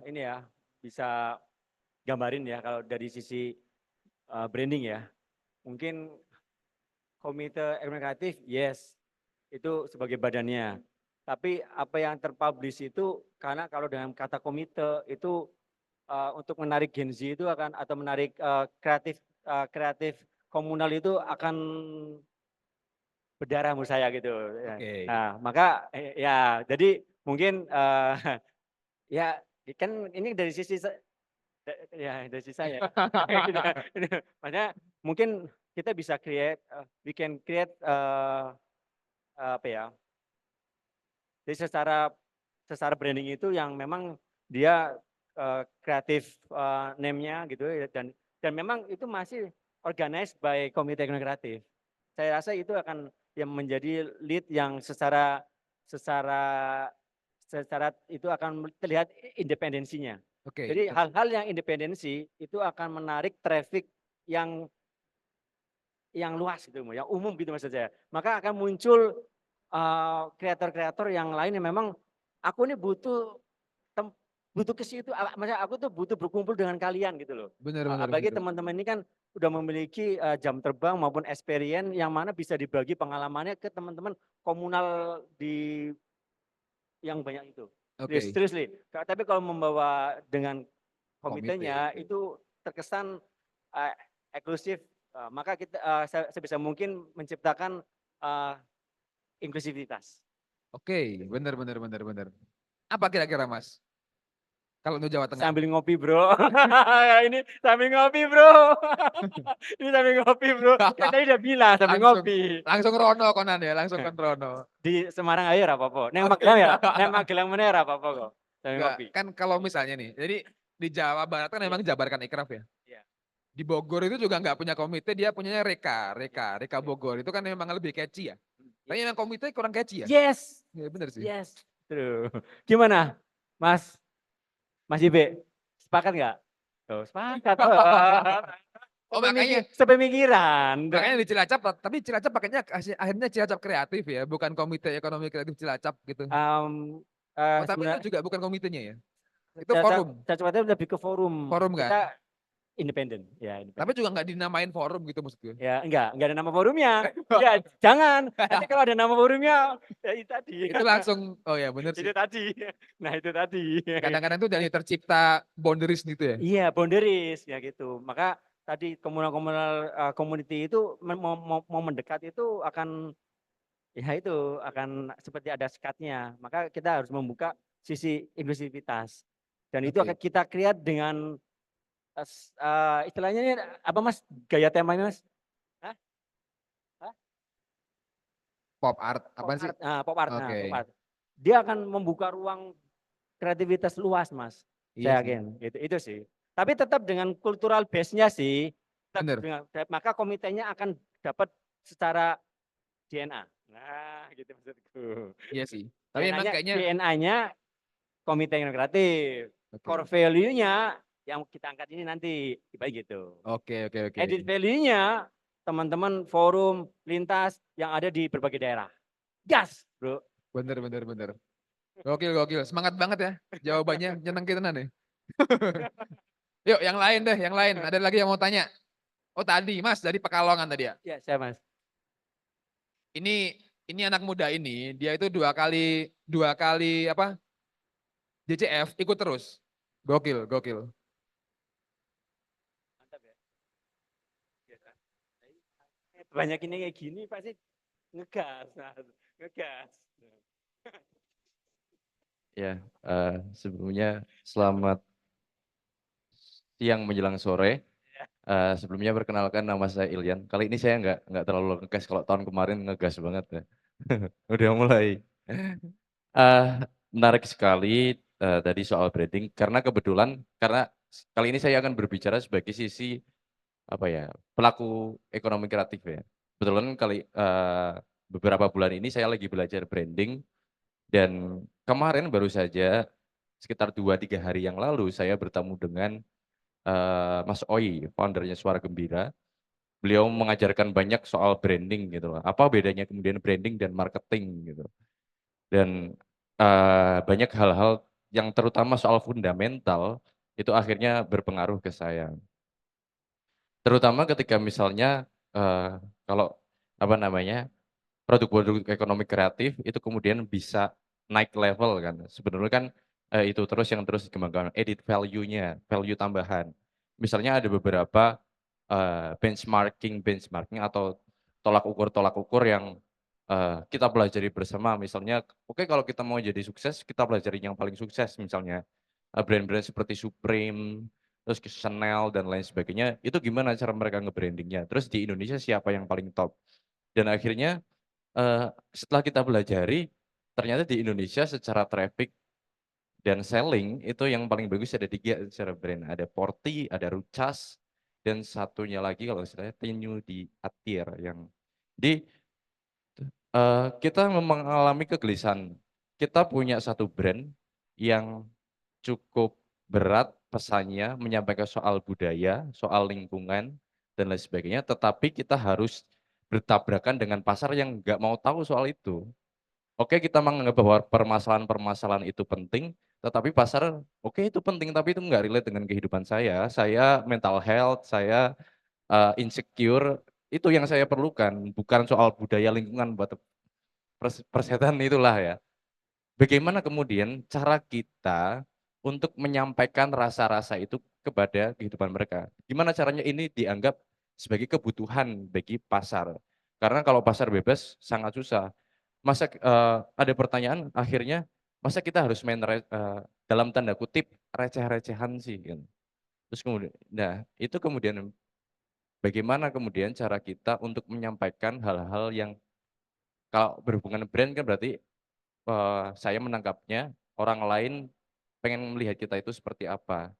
ini ya bisa gambarin ya kalau dari sisi branding ya. Mungkin komite ekonomi kreatif, yes, itu sebagai badannya. Tapi apa yang terpublish itu karena kalau dengan kata komite itu untuk menarik Gen Z itu akan atau menarik kreatif komunal itu akan berdarah menurut saya gitu. Oke. Nah, maka ya jadi mungkin ya kan ini dari sisi ya dari sisi saya. Makanya mungkin kita bisa we can create apa ya? Jadi secara branding itu yang memang dia kreatif name-nya gitu ya, dan memang itu masih organized by Komite Ekonomi Kreatif. Saya rasa itu akan yang menjadi lead yang secara itu akan terlihat independensinya. Oke. Jadi hal-hal yang independensi itu akan menarik traffic yang luas gitu, yang umum gitu maksud saya. Maka akan muncul kreator-kreator yang lain yang memang aku ini butuh ke situ, maksudnya aku tuh butuh berkumpul dengan kalian gitu loh. Benar. Apalagi teman-teman ini kan udah memiliki jam terbang maupun experience yang mana bisa dibagi pengalamannya ke teman-teman komunal di yang banyak itu. Oke. Seriously. Tapi kalau membawa dengan komitenya Komite. itu terkesan eksklusif, maka kita sebisa mungkin menciptakan inklusivitas. Oke, benar. Apa kira-kira Mas? Kalau untuk Jawa Tengah? Sambil ngopi bro. Ini sambil ngopi bro. Ini sambil ngopi bro. Kan tadi udah bilang sambil ngopi. Langsung rono konan ya, langsung kan rono. Di Semarang aja apa-apa. Neng Magelang ya, Neng Magelang mana ya apa-apa kok. Sambil ngopi. Kan kalau misalnya nih, jadi di Jawa Barat kan memang dijabarkan Ekraf ya. Iya. Di Bogor itu juga nggak punya komite, dia punyanya Reka Bogor. Itu kan memang lebih catchy ya. Tapi yang komite kurang catchy ya? Yes. Ya benar sih. Yes. Tuh. Gimana Mas Ibe? Sepakat nggak? Tuh, sepakat. Makanya sepemikiran. Makanya di Cilacap, tapi Cilacap pakainya akhirnya Cilacap Kreatif ya, bukan Komite Ekonomi Kreatif Cilacap gitu. Tapi itu juga bukan komitenya ya. Itu forum. Cilacap lebih ke forum. Forum kan? Kita independen. Ya, Tapi juga nggak dinamain forum gitu maksudnya. Ya, enggak ada nama forumnya. Ya, jangan. Nanti kalau ada nama forumnya, ya itu tadi. Itu langsung, oh ya benar sih. Itu tadi. Nah, itu tadi. Kadang-kadang tuh dari tercipta boundaries gitu ya. Iya, boundaries ya gitu. Maka tadi komunal community itu mau mendekat itu akan seperti ada sekatnya. Maka kita harus membuka sisi inklusivitas. Dan itu akan kita create dengan istilahnya ini apa Mas? Gaya temanya Mas? Pop art, apa sih? Pop art. Dia akan membuka ruang kreativitas luas, Mas. Saya yakin. Itu sih. Tapi tetap dengan cultural base-nya sih. Maka komitenya akan dapat secara DNA. Nah, gitu maksudku. Iya sih. Tapi memang kayaknya DNA-nya komite ekonomi kreatif. Oke. Core value-nya yang kita angkat ini nanti, baik gitu. Oke. Edit value-nya teman-teman forum lintas yang ada di berbagai daerah. Gas, bro. Bener. Gokil. Semangat banget ya. Jawabannya nyeneng kita nih. Yuk, yang lain deh, yang lain. Ada lagi yang mau tanya? Oh tadi, Mas, dari Pekalongan tadi ya. Ya, saya Mas. Ini anak muda ini, dia itu dua kali apa? JCF ikut terus. Gokil. Mantap ya. Banyak ini kayak gini pasti ngegas. Ngegas. Ya, sebelumnya selamat siang menjelang sore. Sebelumnya perkenalkan nama saya Ilyan. Kali ini saya nggak terlalu ngegas, kalau tahun kemarin ngegas banget ya. Udah mulai. Eh, Menarik sekali tadi soal branding, karena kebetulan kali ini saya akan berbicara sebagai sisi apa ya, pelaku ekonomi kreatif ya. Kebetulan beberapa bulan ini saya lagi belajar branding, dan kemarin baru saja sekitar 2-3 hari yang lalu saya bertemu dengan Mas Oi, foundernya Suara Gembira. Beliau mengajarkan banyak soal branding gitu loh. Apa bedanya kemudian branding dan marketing gitu. Dan banyak hal-hal yang terutama soal fundamental itu akhirnya berpengaruh ke saya. Terutama ketika misalnya kalau apa namanya, produk-produk ekonomi kreatif itu kemudian bisa naik level kan. Sebenarnya kan itu yang terus dikembangkan, edit value-nya, value tambahan. Misalnya ada beberapa benchmarking atau tolak ukur yang kita pelajari bersama. Misalnya, oke, kalau kita mau jadi sukses, kita pelajari yang paling sukses. Misalnya brand-brand seperti Supreme, terus Chanel dan lain sebagainya. Itu gimana cara mereka nge-brandingnya. Terus di Indonesia siapa yang paling top. Dan akhirnya setelah kita pelajari, ternyata di Indonesia secara traffic dan selling itu yang paling bagus ada 3 secara brand. Ada Porti, ada Ruchas, dan satunya lagi kalau saya Tenyu di Atir yang di kita mengalami kegelisahan. Kita punya satu brand yang cukup berat pesannya, menyampaikan soal budaya, soal lingkungan, dan lain sebagainya, tetapi kita harus bertabrakan dengan pasar yang nggak mau tahu soal itu. Oke, kita menganggap bahwa permasalahan-permasalahan itu penting, tetapi pasar, oke itu penting, tapi itu nggak relate dengan kehidupan saya. Saya mental health, saya insecure, itu yang saya perlukan, bukan soal budaya lingkungan buat persetan itulah ya. Bagaimana kemudian cara kita untuk menyampaikan rasa-rasa itu kepada kehidupan mereka? Gimana caranya ini dianggap sebagai kebutuhan bagi pasar? Karena kalau pasar bebas sangat susah. Masa ada pertanyaan akhirnya, masa kita harus main dalam tanda kutip receh-recehan sih kan. Terus kemudian, nah itu kemudian bagaimana kemudian cara kita untuk menyampaikan hal-hal yang kalau berhubungan brand kan berarti saya menangkapnya, orang lain pengen melihat kita itu seperti apa.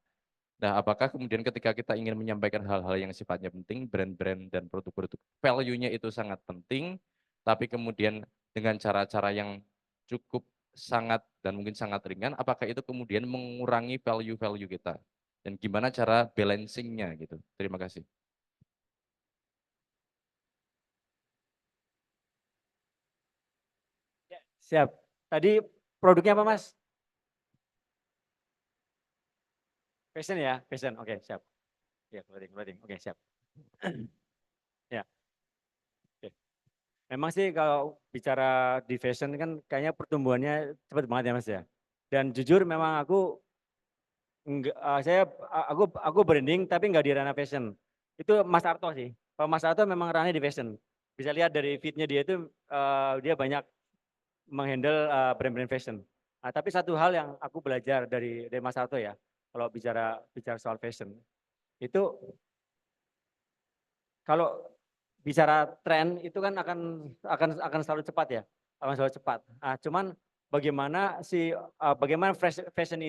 Nah, apakah kemudian ketika kita ingin menyampaikan hal-hal yang sifatnya penting, brand-brand dan produk-produk value-nya itu sangat penting, tapi kemudian dengan cara-cara yang cukup sangat dan mungkin sangat ringan, apakah itu kemudian mengurangi value-value kita? Dan gimana cara balancing-nya gitu? Terima kasih. Ya, siap. Tadi produknya apa Mas? Fashion ya, fashion. Oke, siap. Ya, clothing. Oke, siap. Ya. Oke. Memang sih kalau bicara di fashion kan kayaknya pertumbuhannya cepat banget ya Mas ya. Dan jujur memang enggak, aku branding tapi nggak di ranah fashion. Itu Mas Arto sih. Kalau Mas Arto memang ranahnya di fashion. Bisa lihat dari feed-nya dia itu dia banyak menghandle brand-brand fashion. Nah, tapi satu hal yang aku belajar dari Mas Arto ya, kalau bicara soal fashion, itu kalau bicara tren itu kan akan selalu cepat ya, akan selalu cepat. Nah, cuman bagaimana fashion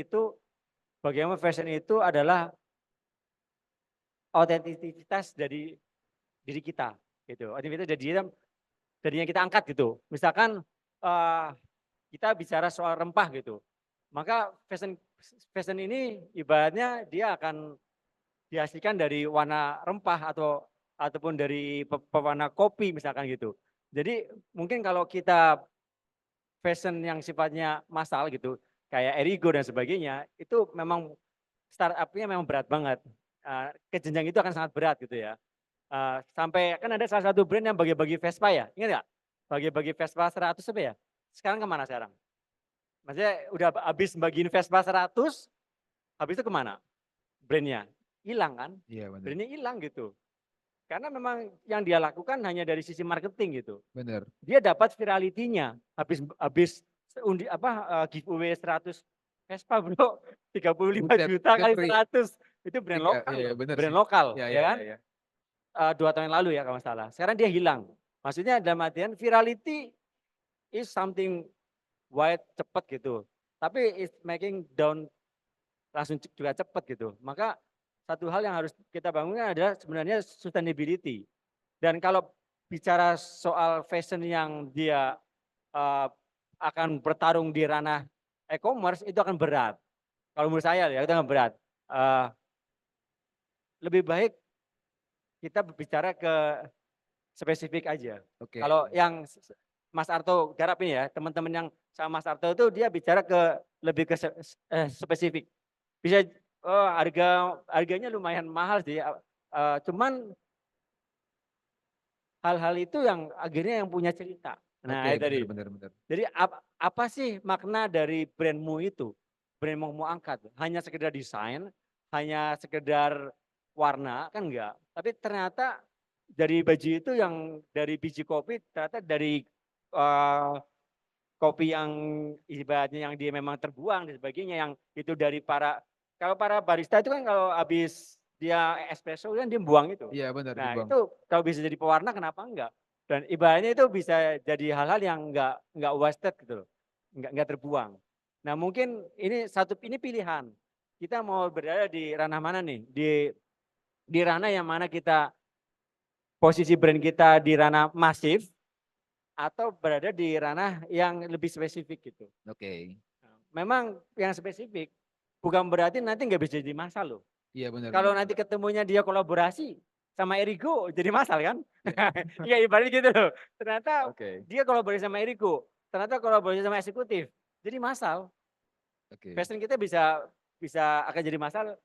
itu adalah autentisitas dari diri kita, gitu. Autentisitas dari yang kita angkat gitu. Misalkan kita bicara soal rempah gitu. Maka fashion ini ibaratnya dia akan dihasilkan dari warna rempah ataupun dari pewarna kopi misalkan gitu. Jadi mungkin kalau kita fashion yang sifatnya massal gitu, kayak Erigo dan sebagainya, itu memang startupnya memang berat banget. Ke jenjang itu akan sangat berat gitu ya. Sampai kan ada salah satu brand yang bagi-bagi Vespa ya, ingat nggak? Bagi-bagi Vespa 100 apa ya? Sekarang kemana sekarang? Maksudnya udah habis bagiin Vespa 100, habis itu kemana? Brandnya hilang kan? Iya benar. Brandnya hilang gitu. Karena memang yang dia lakukan hanya dari sisi marketing gitu. Benar. Dia dapat virality-nya. Habis giveaway 100 Vespa bro, 35 Buset, juta kali free. 100. Itu brand lokal. Iya, loh. benar Brand sih. lokal, Iya, ya iya, kan? iya. 2 tahun yang lalu ya kalau nggak salah. Sekarang dia hilang. Maksudnya dalam artian virality is something wide cepat gitu. Tapi it's making down langsung juga cepat gitu. Maka satu hal yang harus kita bangunkan adalah sebenarnya sustainability. Dan kalau bicara soal fashion yang dia akan bertarung di ranah e-commerce itu akan berat. Kalau menurut saya ya itu akan berat. Lebih baik kita berbicara ke spesifik aja. Oke. Kalau yang Mas Arto garap ini ya, teman-teman yang sama Mas Arto itu dia bicara ke lebih ke spesifik. Bisa harganya lumayan mahal sih. Cuman hal-hal itu yang akhirnya yang punya cerita. Nah, Oke, itu tadi. benar. Jadi apa sih makna dari brandmu itu? Brand yang mau angkat. Hanya sekedar desain, hanya sekedar warna, kan enggak. Tapi ternyata dari baju itu yang dari biji kopi, ternyata dari kopi yang ibaratnya yang dia memang terbuang dan sebagainya, yang itu dari kalau para barista itu kan kalau habis dia espresso kan dia buang itu. Iya benar, Nah dibuang. itu kalau bisa jadi pewarna kenapa enggak? Dan ibaratnya itu bisa jadi hal-hal yang enggak wasted gitu loh, enggak terbuang. Nah mungkin ini pilihan. Kita mau berada di ranah mana nih? Di ranah yang mana kita posisi brand kita di ranah masif atau berada di ranah yang lebih spesifik gitu. Oke. Memang yang spesifik bukan berarti nanti nggak bisa jadi masal loh. Iya benar. Kalau nanti ketemunya dia kolaborasi sama Erigo jadi masal kan? Iya ibaratnya gitu loh. Ternyata Oke. dia kolaborasi sama Erigo, ternyata kolaborasi sama eksekutif, jadi masal. Oke. Fashion kita bisa akan jadi masal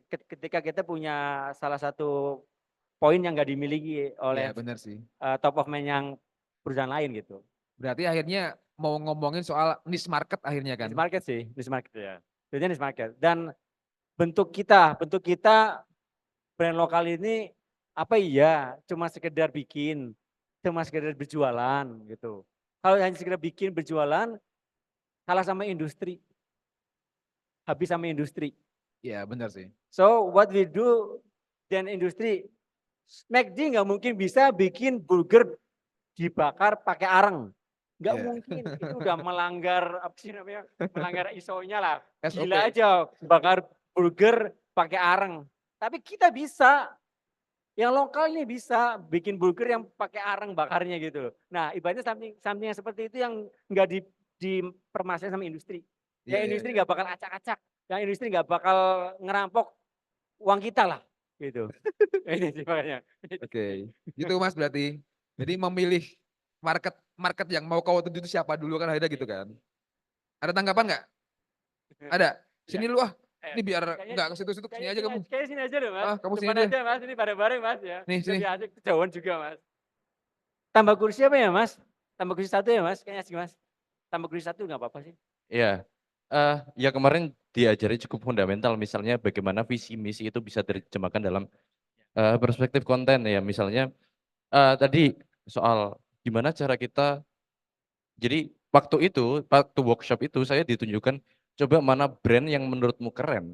ketika kita punya salah satu poin yang nggak dimiliki oleh Iya benar sih. top of mind yang perusahaan lain gitu. Berarti akhirnya mau ngomongin soal niche market akhirnya kan? Niche market sih, niche market ya. Jadi niche market. Dan bentuk kita brand lokal ini apa iya cuma sekedar bikin, cuma sekedar berjualan gitu. Kalau hanya sekedar bikin berjualan, kalah sama industri. Habis sama industri. Iya benar sih. So what we do dan industri, McD nggak mungkin bisa bikin burger dibakar pakai areng. Nggak Yeah. mungkin, itu udah melanggar apa sih namanya? Melanggar ISO-nya lah. SOP. Gila aja bakar burger pakai areng. Tapi kita bisa, yang lokal ini bisa bikin burger yang pakai areng bakarnya gitu. Nah, ibaratnya something yang seperti itu yang nggak dipermasalahin sama industri. Iya, Yang industri iya. nggak bakal acak-acak, yang industri nggak bakal ngerampok uang kita lah, gitu. Ini sih makanya. Oke, gitu Mas berarti. Jadi memilih market yang mau kau tuju itu siapa dulu kan akhirnya gitu kan. Ada tanggapan nggak? Ada? Sini lu ah. Ini biar nggak ke situ-situ, sini aja kamu. Kayaknya sini aja loh Mas. Ah, kamu sini Depan aja. aja Mas, ini bareng-bareng Mas ya. Nih, sini. Lebih asik kejauhan juga Mas. Tambah kursi apa ya Mas? Tambah kursi 1 ya Mas, kayaknya sih Mas. Tambah kursi 1 nggak apa-apa sih. Iya, ya kemarin diajari cukup fundamental, misalnya bagaimana visi misi itu bisa diterjemahkan dalam perspektif konten ya. Misalnya tadi soal gimana cara kita, jadi waktu workshop itu saya ditunjukkan coba mana brand yang menurutmu keren.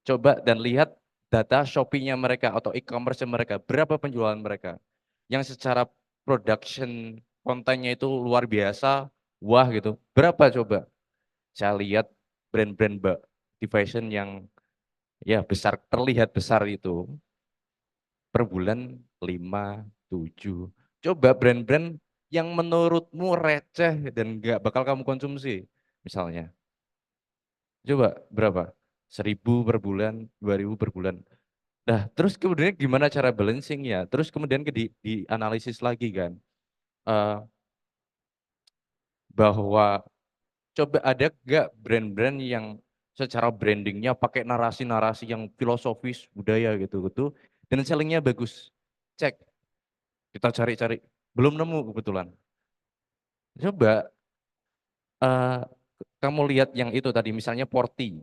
Coba dan lihat data Shopee-nya mereka atau e-commerce mereka, berapa penjualan mereka. Yang secara production kontennya itu luar biasa, wah gitu. Berapa coba? Saya lihat brand-brand di fashion yang ya besar, terlihat besar itu per bulan 5, 7. Coba brand-brand yang menurutmu receh dan nggak bakal kamu konsumsi misalnya. Coba berapa? 1.000 per bulan, 2.000 per bulan. Nah, terus kemudian gimana cara balancingnya? Terus kemudian dianalisis lagi kan, eh, bahwa coba ada gak brand-brand yang secara brandingnya pakai narasi-narasi yang filosofis budaya gitu-gitu dan sellingnya bagus. Cek, kita cari-cari, belum nemu kebetulan. Coba eh, kamu lihat yang itu tadi, misalnya Porti,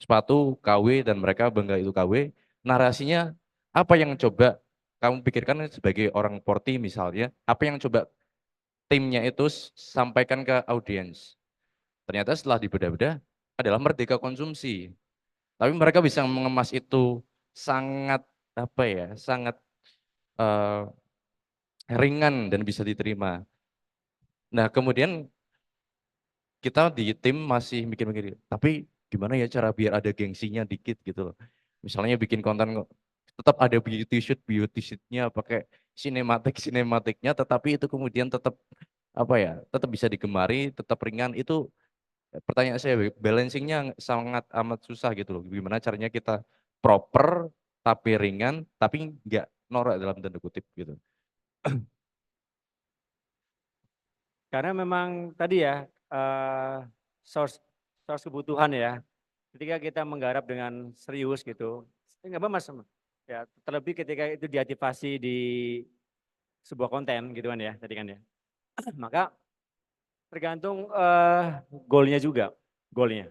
sepatu KW dan mereka bangga itu KW, narasinya apa yang coba kamu pikirkan sebagai orang Porti misalnya, apa yang coba timnya itu sampaikan ke audiens. Ternyata setelah dibedah-bedah adalah merdeka konsumsi. Tapi mereka bisa mengemas itu sangat apa ya, sangat eh, ringan dan bisa diterima. Nah, kemudian kita di tim masih mikir-mikir, tapi gimana ya cara biar ada gengsinya dikit gitu loh. Misalnya bikin konten tetap ada beauty shootnya pakai sinematiknya, tetapi itu kemudian tetap apa ya, tetap bisa digemari, tetap ringan. Itu pertanyaan saya, balancingnya sangat amat susah gitu loh. Gimana caranya kita proper tapi ringan, tapi nggak norak dalam tanda kutip gitu. Karena memang tadi ya, source source kebutuhan ya. Ketika kita menggarap dengan serius gitu, nggak apa mas, ya terlebih ketika itu diaktifasi di sebuah konten gitu kan ya, tadi kan ya. Maka tergantung goalnya juga, goalnya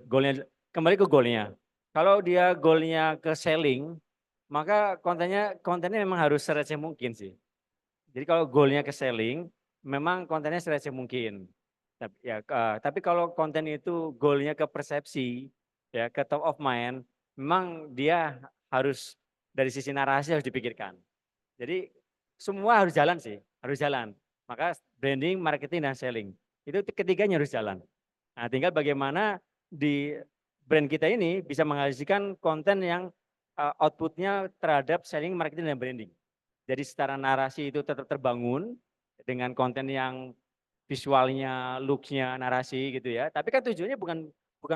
kembali ke goalnya. Kalau dia goalnya ke selling, maka kontennya memang harus sereceh mungkin sih. Jadi kalau goalnya ke selling, memang kontennya sereceh mungkin. Tapi kalau konten itu goalnya ke persepsi, ya ke top of mind, memang dia harus dari sisi narasi harus dipikirkan. Jadi semua harus jalan sih, harus jalan. Maka branding, marketing, dan selling itu ketiganya harus jalan. Nah, tinggal bagaimana di brand kita ini bisa menghasilkan konten yang outputnya terhadap selling, marketing, dan branding. Jadi secara narasi itu tetap terbangun dengan konten yang visualnya, looks-nya, narasi gitu ya. Tapi kan tujuannya bukan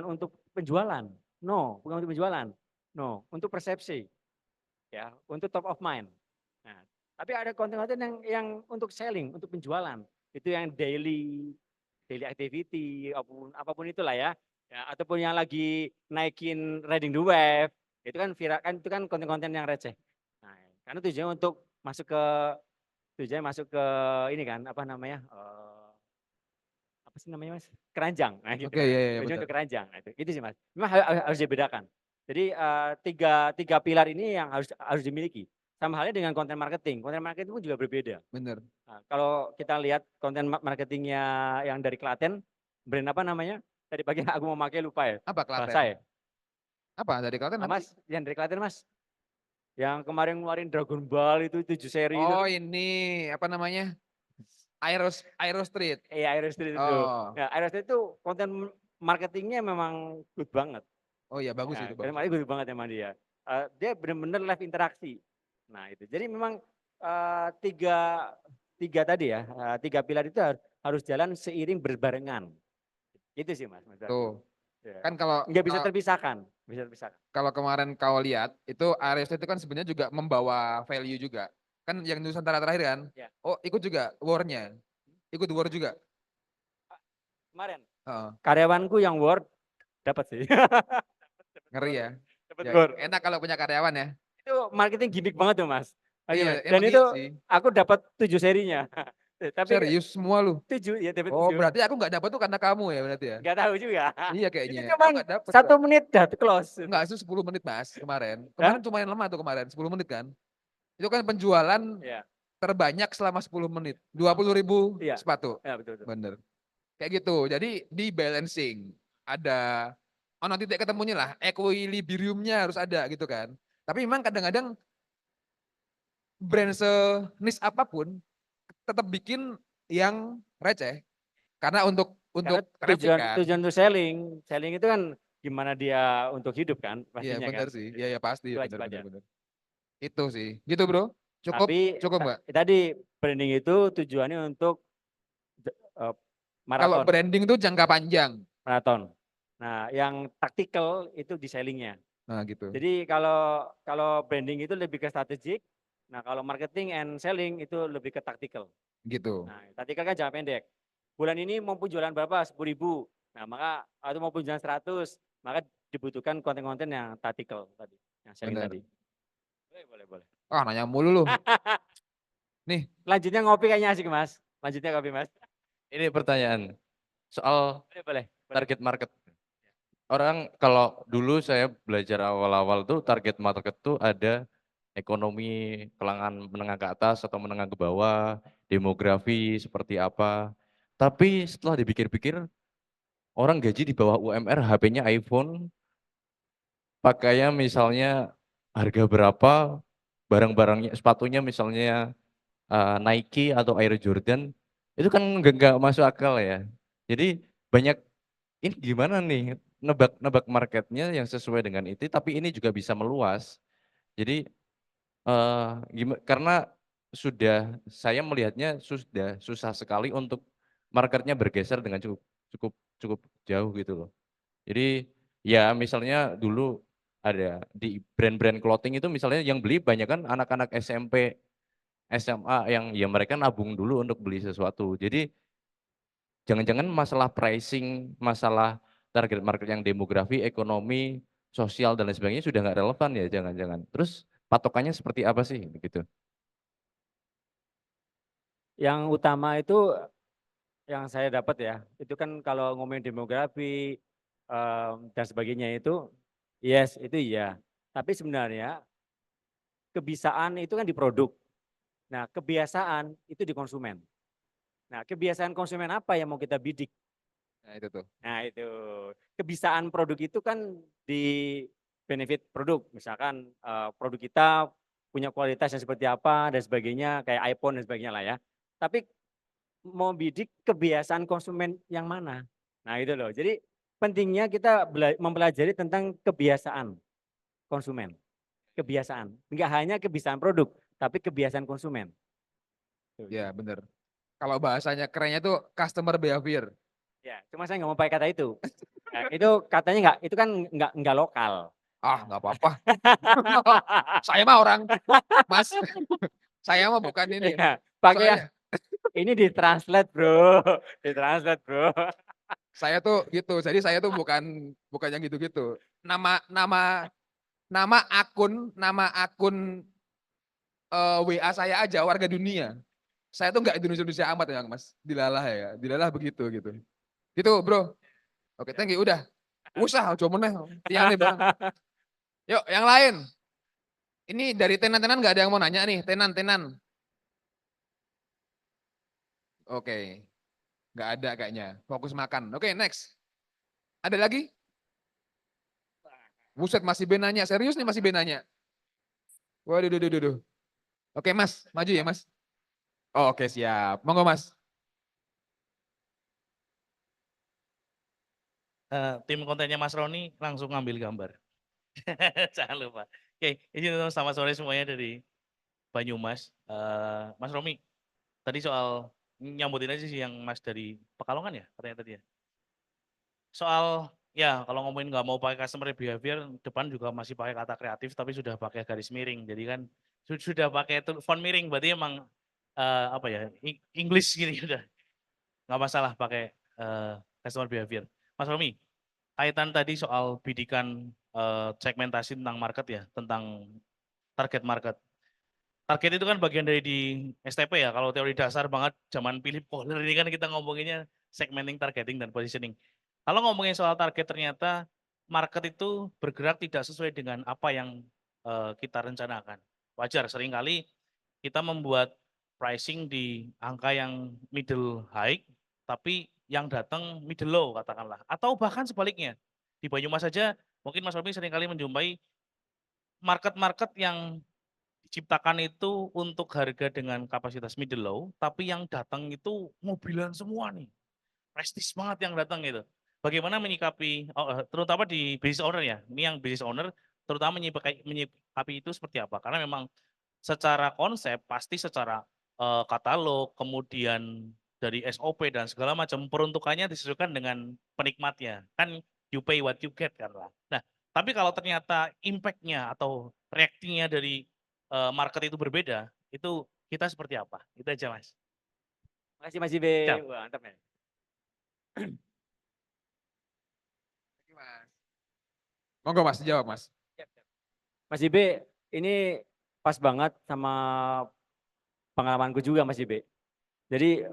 untuk penjualan. No, bukan untuk penjualan. No, untuk persepsi. Ya, untuk top of mind. Nah, tapi ada konten-konten yang untuk selling, untuk penjualan. Itu yang daily activity, apapun itulah ya. Ya, ataupun yang lagi naikin riding the wave, itu kan viral kan, itu kan konten-konten yang receh. Nah, karena tujuannya masuk ke ini kan, apa namanya? Apa sih namanya mas? Keranjang, nah gitu. Oke, iya, iya, Tujuan betul. untuk keranjang, nah, itu sih mas. Memang harus dibedakan. Jadi tiga pilar ini yang harus dimiliki. Sama halnya dengan konten marketing pun juga berbeda. Bener. Nah, kalau kita lihat konten marketingnya yang dari Klaten, brand apa namanya? Tadi pagi aku mau pakai lupa ya. Apa Bahasa Klaten? ya. Apa dari Klaten apa Mas, sih? yang dari Klaten mas. Yang kemarin ngeluarin Dragon Ball itu 7 seri itu. Oh ini apa namanya? Aero Street. Iya, Aero Street itu. Oh, Ya, Aero Street itu konten marketingnya memang good banget. oh ya bagus Ya, itu konten bagus. marketing good banget emang dia. Dia benar-benar live interaksi. Nah itu. Jadi memang tiga tadi ya, tiga pilar itu harus jalan seiring berbarengan. Itu sih mas. Tuh. Ya. Kan kalau Nggak bisa terpisahkan. kalau kemarin kau lihat itu Aero Street itu kan sebenarnya juga membawa value juga. Kan yang Nusantara terakhir kan? Ya. Oh, ikut juga war-nya. Ikut war juga. Kemarin Heeh. karyawanku yang Word dapat sih. Ngeri ya. Dapat Ya, Word. enak kalau punya karyawan ya. Itu marketing gimmick banget tuh mas. Iya, Dan emang itu iya sih. aku dapat 7 serinya. Tapi Serius semua lu. 7 ya dapat Oh, 7. berarti aku nggak dapat tuh karena kamu ya berarti ya. Nggak tahu juga. Iya Itu kayaknya. cuma Aku nggak dapat. 1 menit dah close. Enggak, itu 10 menit Mas kemarin. Hah? Kemarin lumayan lama tuh kemarin, 10 menit kan. Itu kan penjualan Ya, terbanyak selama 10 menit. 20.000 iya. sepatu. Ya betul. Bener. Kayak gitu. Jadi di balancing. Ada ono titik ketemunya lah. Equilibriumnya harus ada gitu kan. Tapi memang kadang-kadang brand senis apapun tetap bikin yang receh. Karena untuk Karena traffic kan. tujuan untuk selling itu kan gimana dia untuk hidup kan Iya pastinya benar kan. sih. Iya ya pasti Itu ya wajib aja. benar. Itu sih. Gitu bro. Cukup Tapi cukup nggak? tadi branding itu tujuannya untuk Kalau maraton, branding tuh jangka panjang. maraton. Nah, yang taktikal itu di sellingnya. Nah gitu. Jadi kalau branding itu lebih ke strategik, nah kalau marketing and selling itu lebih ke taktikal. Gitu. Nah, taktikal kan jangka pendek. Bulan ini mampu jualan berapa? 10.000. Nah, maka atau mampu jualan 100, maka dibutuhkan konten-konten yang taktikal tadi, yang selling Bener. tadi. Boleh. Ah nanya mulu lu. Nih, Lanjutnya ngopi kayaknya asik, Mas. Lanjutnya kopi, Mas. Ini pertanyaan soal Boleh. target market. Orang kalau dulu saya belajar awal-awal tuh target market tuh ada ekonomi kalangan menengah ke atas atau menengah ke bawah, demografi seperti apa. Tapi setelah dipikir-pikir, orang gaji di bawah UMR, HP-nya iPhone, pakainya misalnya harga berapa, barang-barangnya, sepatunya misalnya Nike atau Air Jordan, itu kan nggak masuk akal ya. Jadi banyak ini gimana nih nebak marketnya yang sesuai dengan itu, tapi ini juga bisa meluas. Jadi karena saya melihatnya sudah susah sekali untuk marketnya bergeser dengan cukup cukup cukup jauh gitu loh. Jadi ya misalnya dulu ada di brand-brand clothing itu misalnya yang beli banyak kan anak-anak SMP, SMA yang ya mereka nabung dulu untuk beli sesuatu. Jadi jangan-jangan masalah pricing, masalah target market yang demografi, ekonomi, sosial dan lain sebagainya sudah nggak relevan ya jangan-jangan. Terus patokannya seperti apa sih begitu? Yang utama itu yang saya dapat ya, itu kan kalau ngomongin demografi dan sebagainya itu, yes itu iya. Tapi sebenarnya kebiasaan itu kan di produk. Nah, kebiasaan itu di konsumen. Nah, kebiasaan konsumen apa yang mau kita bidik? nah itu tuh. Nah, itu. Kebiasaan produk itu kan di benefit produk. Misalkan produk kita punya kualitas yang seperti apa dan sebagainya, kayak iPhone dan sebagainya lah ya. Tapi mau bidik kebiasaan konsumen yang mana? Nah, itu loh. Jadi pentingnya kita mempelajari tentang kebiasaan konsumen. Kebiasaan. Enggak hanya kebiasaan produk, tapi kebiasaan konsumen. Ya bener. Kalau bahasanya kerennya tuh customer behavior. Ya, cuma saya nggak mau pakai kata itu. Ya, itu katanya nggak, itu kan nggak lokal. Ah nggak apa-apa. Saya mah orang, Mas. Saya mah bukan ini. Iya, pakai yang Soalnya ini ditranslate bro, ditranslate bro. saya tuh gitu. Jadi saya tuh bukan yang gitu-gitu. Nama nama nama akun WA saya aja warga dunia. Saya tuh nggak Indonesia amat ya Mas. Dilalah ya. Dilalah begitu gitu. Gitu bro. Oke, thank you. Udah. Usah, coba meneh. Tiang nih bang. Yuk, yang lain. Ini dari tenan-tenan nggak ada yang mau nanya nih. Tenan. Oke. Nggak ada kayaknya. Fokus makan. Oke, next. Ada lagi? Buset, masih benanya. Serius nih masih benanya. Waduh, duh. Oke, Mas. Maju ya, Mas. Oh, oke, siap. Monggo, Mas. Tim kontennya Mas Roni langsung ngambil gambar. Jangan lupa. Oke, izin selamat sore semuanya dari Banyumas. Mas Romi, tadi soal nyambutin aja sih yang Mas dari Pekalongan ya katanya tadi ya. Soal ya kalau ngomongin nggak mau pakai customer behavior, depan juga masih pakai kata kreatif tapi sudah pakai garis miring. Jadi kan sudah pakai font miring, berarti emang apa ya English gitu udah nggak masalah pakai customer behavior. Mas Romi, kaitan tadi soal bidikan segmentasi tentang market ya, tentang target market. Target itu kan bagian dari di STP ya, kalau teori dasar banget zaman Philip Kotler ini kan kita ngomonginnya segmenting, targeting, dan positioning. Kalau ngomongin soal target ternyata market itu bergerak tidak sesuai dengan apa yang kita rencanakan. Wajar, seringkali kita membuat pricing di angka yang middle high, tapi yang datang middle low katakanlah. Atau bahkan sebaliknya, di Banyumas saja mungkin Mas Romi seringkali menjumpai market-market yang diciptakan itu untuk harga dengan kapasitas middle low, tapi yang datang itu mobilan semua nih. Prestis banget yang datang itu. Bagaimana menyikapi, terutama di business owner ya, ini yang business owner, terutama menyikapi itu seperti apa? Karena memang secara konsep, pasti secara katalog, kemudian dari SOP dan segala macam, peruntukannya disesuaikan dengan penikmatnya. Kan you pay what you get kan lah. Nah, tapi kalau ternyata impact-nya atau reacting-nya dari market itu berbeda, itu kita seperti apa? Itu aja Mas. Makasih Mas IB. Siap. Wah, mantap ya. Monggo Mas, dijawab Mas. Mas IB, ini pas banget sama pengalamanku juga Mas IB. Jadi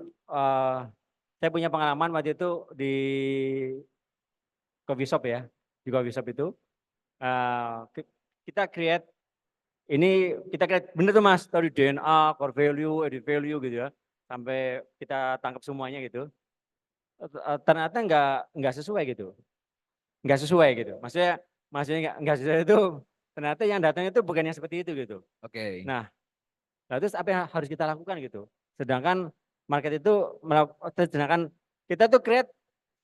saya punya pengalaman waktu itu di coffee shop ya. Di coffee shop itu kita create bener tuh Mas, dari DNA, core value, added value gitu ya. Sampai kita tangkap semuanya gitu. Ternyata nggak sesuai gitu. Nggak sesuai gitu. Maksudnya nggak sesuai itu ternyata yang datang itu bukan yang seperti itu gitu. Oke. Nah, terus apa yang harus kita lakukan gitu. Sedangkan market itu, sedangkan kita tuh create,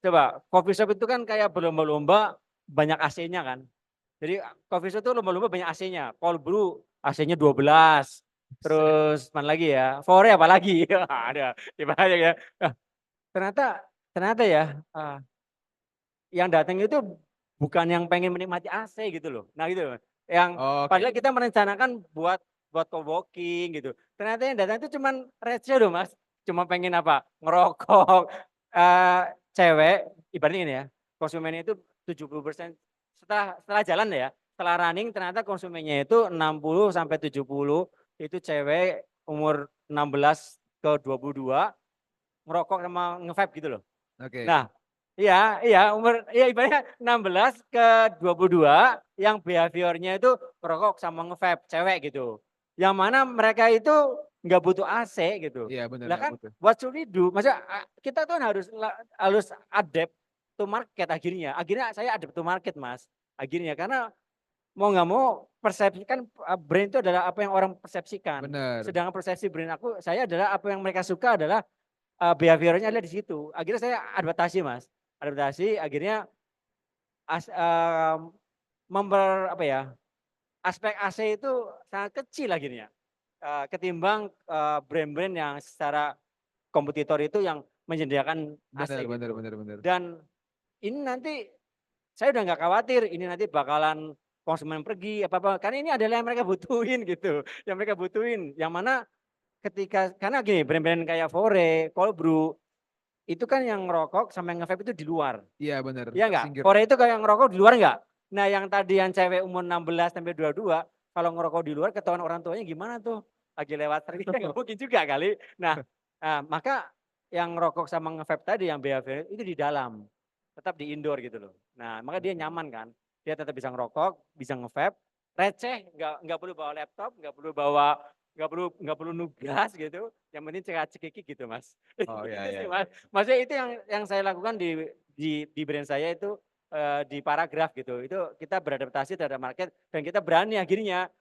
coba coffee shop itu kan kayak berlomba-lomba banyak AC-nya kan. Jadi coffee shop itu lomba-lomba banyak AC-nya. Cold brew AC-nya 12. Terus mana lagi ya? Fore apa lagi? Ada. Gimana ya? Ternyata ya yang datang itu bukan yang pengen menikmati AC gitu loh. Nah gitu loh. Yang padahal kita merencanakan buat co-working gitu. Ternyata yang datang itu cuman receh loh Mas. Cuma pengen apa? Ngerokok. Cewek, ibaratnya ini ya, konsumennya itu 70%. Setelah jalan ya, setelah running ternyata konsumennya itu 60 sampai 70 itu cewek umur 16 ke 22 ngerokok sama nge-vape gitu loh. Oke. Nah, iya ibaratnya 16 ke 22 yang behaviornya itu ngerokok sama nge-vape cewek gitu. Yang mana mereka itu nggak butuh AC gitu. Iya benar. Lah kan what should we do? Maksudnya kita tuh harus adapt to market akhirnya. Akhirnya saya adapt to market Mas. Akhirnya karena mau nggak mau persepsi kan brand itu adalah apa yang orang persepsikan. Benar. Sedangkan persepsi brand saya adalah apa yang mereka suka adalah behaviornya adalah di situ. Akhirnya saya adaptasi Mas. Adaptasi akhirnya aspek AC itu sangat kecil akhirnya. Ketimbang brand-brand yang secara kompetitor itu yang menyediakan AC Benar. gitu. Dan ini nanti saya udah nggak khawatir ini nanti bakalan konsumen pergi apa-apa. Karena ini adalah yang mereka butuhin gitu. Yang mereka butuhin. Yang mana karena gini brand-brand kayak Fore, Cold Brew, itu kan yang ngerokok sama yang nge-vape itu di luar. Iya benar. Iya enggak? Fore itu kayak ngerokok di luar enggak? Nah yang tadi yang cewek umur 16 sampai 22, kalau ngerokok di luar ketahuan orang tuanya gimana tuh? Lagi lewat street nggak mungkin juga kali. Nah maka yang ngerokok sama nge-vape tadi yang behavior itu di dalam. Tetap di indoor gitu loh. Nah maka dia nyaman kan. Dia tetap bisa ngerokok, bisa nge-vape, receh, nggak perlu bawa laptop, nggak perlu nugas gitu. Yang penting cekik gitu Mas. Oh Gitu iya. sih, Mas. Maksudnya itu yang saya lakukan di brand saya itu di paragraf gitu. Itu kita beradaptasi terhadap market dan kita berani akhirnya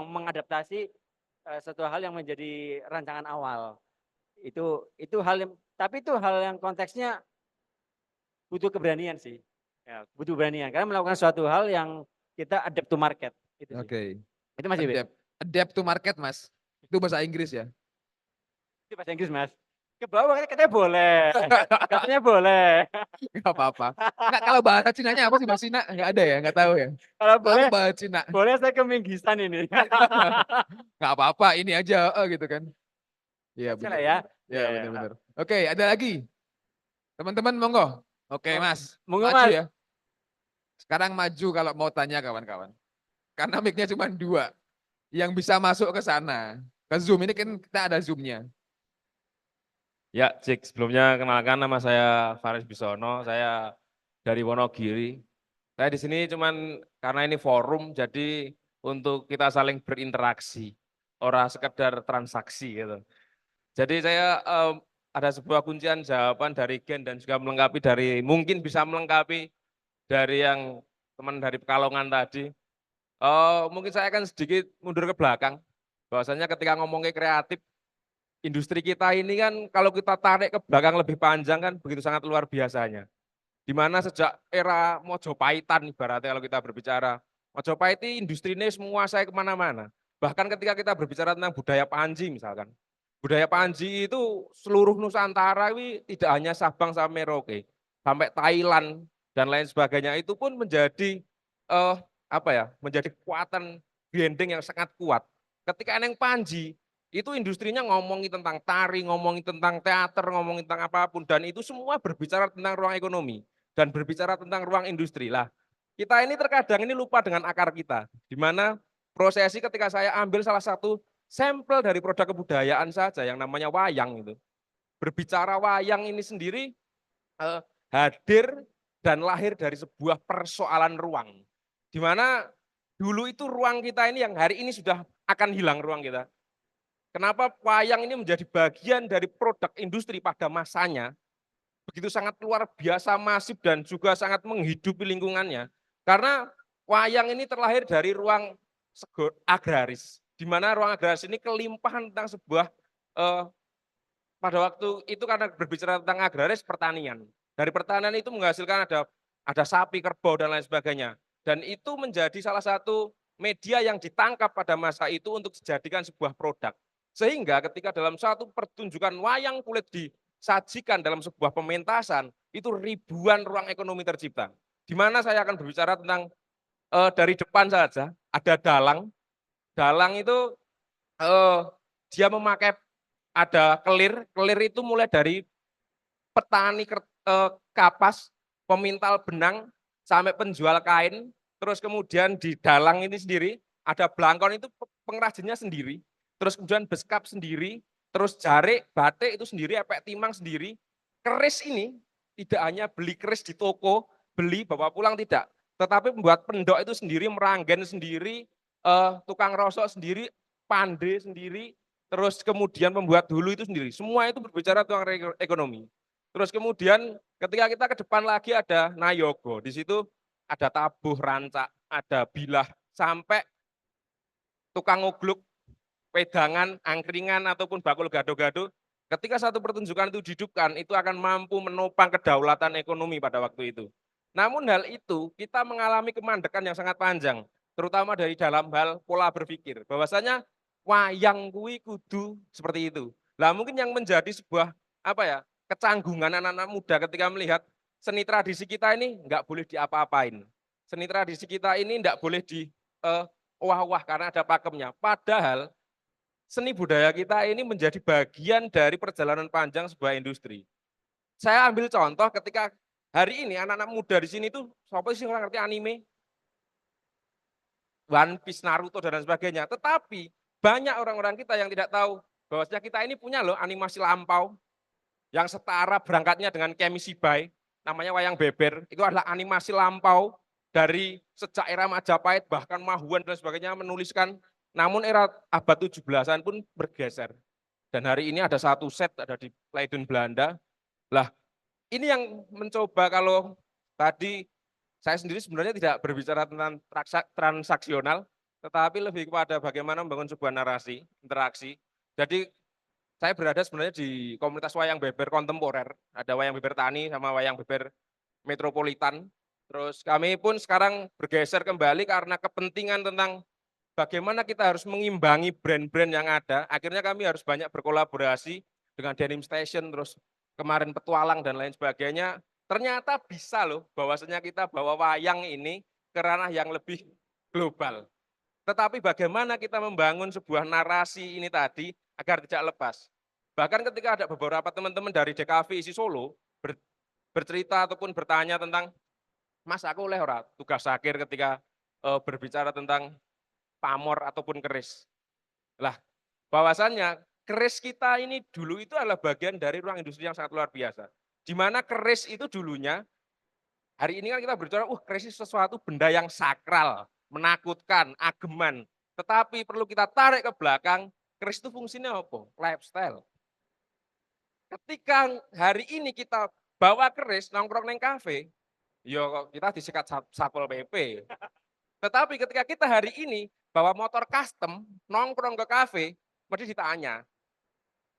mengadaptasi satu hal yang menjadi rancangan awal. Itu tapi itu hal yang konteksnya butuh keberanian sih. Ya, butuh keberanian karena melakukan suatu hal yang kita adapt to market. Oke. Itu Mas Ibe. Adapt to market Mas. Itu bahasa Inggris ya? Itu bahasa Inggris Mas. Ke bawah katanya boleh. Katanya boleh. Gak apa-apa. Enggak, kalau bahasa Cinanya apa sih bahasa Cina? Enggak ada ya, enggak tahu ya. Kalau boleh, Apa bahasa Cina? boleh saya ke Minggisan ini. Enggak apa-apa, ini aja gitu kan. Iya Salah benar. ya. Iya benar. Oke, ada lagi. Teman-teman monggo. Oke Mas, Monggo maju Mas. ya. Sekarang maju kalau mau tanya kawan-kawan. Karena mic-nya cuma 2. Yang bisa masuk ke sana. Ke Zoom, ini kan kita ada Zoom-nya. Ya, Cik, sebelumnya kenalkan nama saya Faris Bisono, saya dari Wonogiri. Saya di sini cuman karena ini forum, jadi untuk kita saling berinteraksi, ora sekedar transaksi gitu. Jadi saya ada sebuah kuncian jawaban dari Gen dan juga mungkin bisa melengkapi dari yang teman dari Pekalongan tadi. Mungkin saya akan sedikit mundur ke belakang, bahwasanya ketika ngomongin kreatif, industri kita ini kan kalau kita tarik ke belakang lebih panjang kan begitu sangat luar biasanya. Di mana sejak era Mojopahitan ibaratnya kalau kita berbicara, Mojopahit ini industri ini menguasai kemana-mana. Bahkan ketika kita berbicara tentang budaya Panji misalkan, budaya Panji itu seluruh Nusantara ini tidak hanya Sabang sampai Merauke, sampai Thailand dan lain sebagainya itu pun menjadi menjadi kekuatan branding yang sangat kuat. Ketika neng Panji itu industrinya ngomongin tentang tari, ngomongin tentang teater, ngomongin tentang apapun, dan itu semua berbicara tentang ruang ekonomi dan berbicara tentang ruang industri. Lah, kita ini terkadang ini lupa dengan akar kita, di mana prosesi ketika saya ambil salah satu sampel dari produk kebudayaan saja yang namanya wayang itu. Berbicara wayang ini sendiri hadir dan lahir dari sebuah persoalan ruang. Di mana dulu itu ruang kita ini yang hari ini sudah akan hilang ruang kita. Kenapa wayang ini menjadi bagian dari produk industri pada masanya, begitu sangat luar biasa masif dan juga sangat menghidupi lingkungannya. Karena wayang ini terlahir dari ruang agraris, di mana ruang agraris ini kelimpahan tentang sebuah, pada waktu itu karena berbicara tentang agraris, pertanian. Dari pertanian itu menghasilkan ada sapi, kerbau, dan lain sebagainya. Dan itu menjadi salah satu media yang ditangkap pada masa itu untuk dijadikan sebuah produk. Sehingga ketika dalam satu pertunjukan wayang kulit disajikan dalam sebuah pementasan, itu ribuan ruang ekonomi tercipta. Di mana saya akan berbicara tentang dari depan saja, ada dalang. Dalang itu dia memakai ada kelir itu mulai dari petani kapas, pemintal benang, sampai penjual kain, terus kemudian di dalang ini sendiri, ada belangkon itu pengrajinnya sendiri, terus kemudian beskap sendiri, terus jarik, batik itu sendiri, epek timang sendiri. Keris ini tidak hanya beli keris di toko, beli bawa pulang tidak, tetapi membuat pendok itu sendiri, meranggen sendiri, tukang rosok sendiri, pandai sendiri, terus kemudian membuat hulu itu sendiri. Semua itu berbicara tentang ekonomi. Terus kemudian ketika kita ke depan lagi ada Nayogo, di situ ada tabuh, rancak, ada bilah, sampai tukang ugluk, pedangan, angkringan, ataupun bakul gado-gado. Ketika satu pertunjukan itu dihidupkan, itu akan mampu menopang kedaulatan ekonomi pada waktu itu. Namun hal itu kita mengalami kemandekan yang sangat panjang, terutama dari dalam hal pola berpikir, bahwasanya wayang kui kudu seperti itu. Lah mungkin yang menjadi sebuah kecanggungan anak-anak muda ketika melihat seni tradisi kita ini nggak boleh diapa-apain. Seni tradisi kita ini nggak boleh di wah-wah karena ada pakemnya. Padahal seni budaya kita ini menjadi bagian dari perjalanan panjang sebuah industri. Saya ambil contoh ketika hari ini anak-anak muda di sini tuh, siapa sih orang ngerti anime? One Piece, Naruto, dan sebagainya. Tetapi banyak orang-orang kita yang tidak tahu bahwasanya kita ini punya loh animasi lampau yang setara berangkatnya dengan Kamishibai, namanya wayang beber. Itu adalah animasi lampau dari sejak era Majapahit, bahkan Mahuan dan sebagainya menuliskan. Namun era abad 17-an pun bergeser. Dan hari ini ada satu set, ada di Leiden, Belanda. Lah, ini yang mencoba, kalau tadi saya sendiri sebenarnya tidak berbicara tentang transaksional, tetapi lebih kepada bagaimana membangun sebuah narasi, interaksi. Jadi saya berada sebenarnya di komunitas wayang beber kontemporer, ada wayang beber tani sama wayang beber metropolitan. Terus kami pun sekarang bergeser kembali karena kepentingan tentang bagaimana kita harus mengimbangi brand-brand yang ada. Akhirnya kami harus banyak berkolaborasi dengan Denim Station, terus kemarin Petualang dan lain sebagainya. Ternyata bisa loh bahwasanya kita bawa wayang ini ke ranah yang lebih global. Tetapi bagaimana kita membangun sebuah narasi ini tadi agar tidak lepas. Bahkan ketika ada beberapa teman-teman dari DKV isi Solo bercerita ataupun bertanya tentang, Mas aku oleh ora tugas akhir ketika berbicara tentang pamor ataupun keris. Lah, bahwasannya keris kita ini dulu itu adalah bagian dari ruang industri yang sangat luar biasa. Di mana keris itu dulunya, hari ini kan kita berbicara, keris itu sesuatu benda yang sakral, menakutkan, ageman. Tetapi perlu kita tarik ke belakang, keris itu fungsinya apa? Lifestyle. Ketika hari ini kita bawa keris nongkrong neng kafe, yo kita disikat Satpol PP. Tetapi ketika kita hari ini bawa motor custom nongkrong ke kafe, mesti ditanya,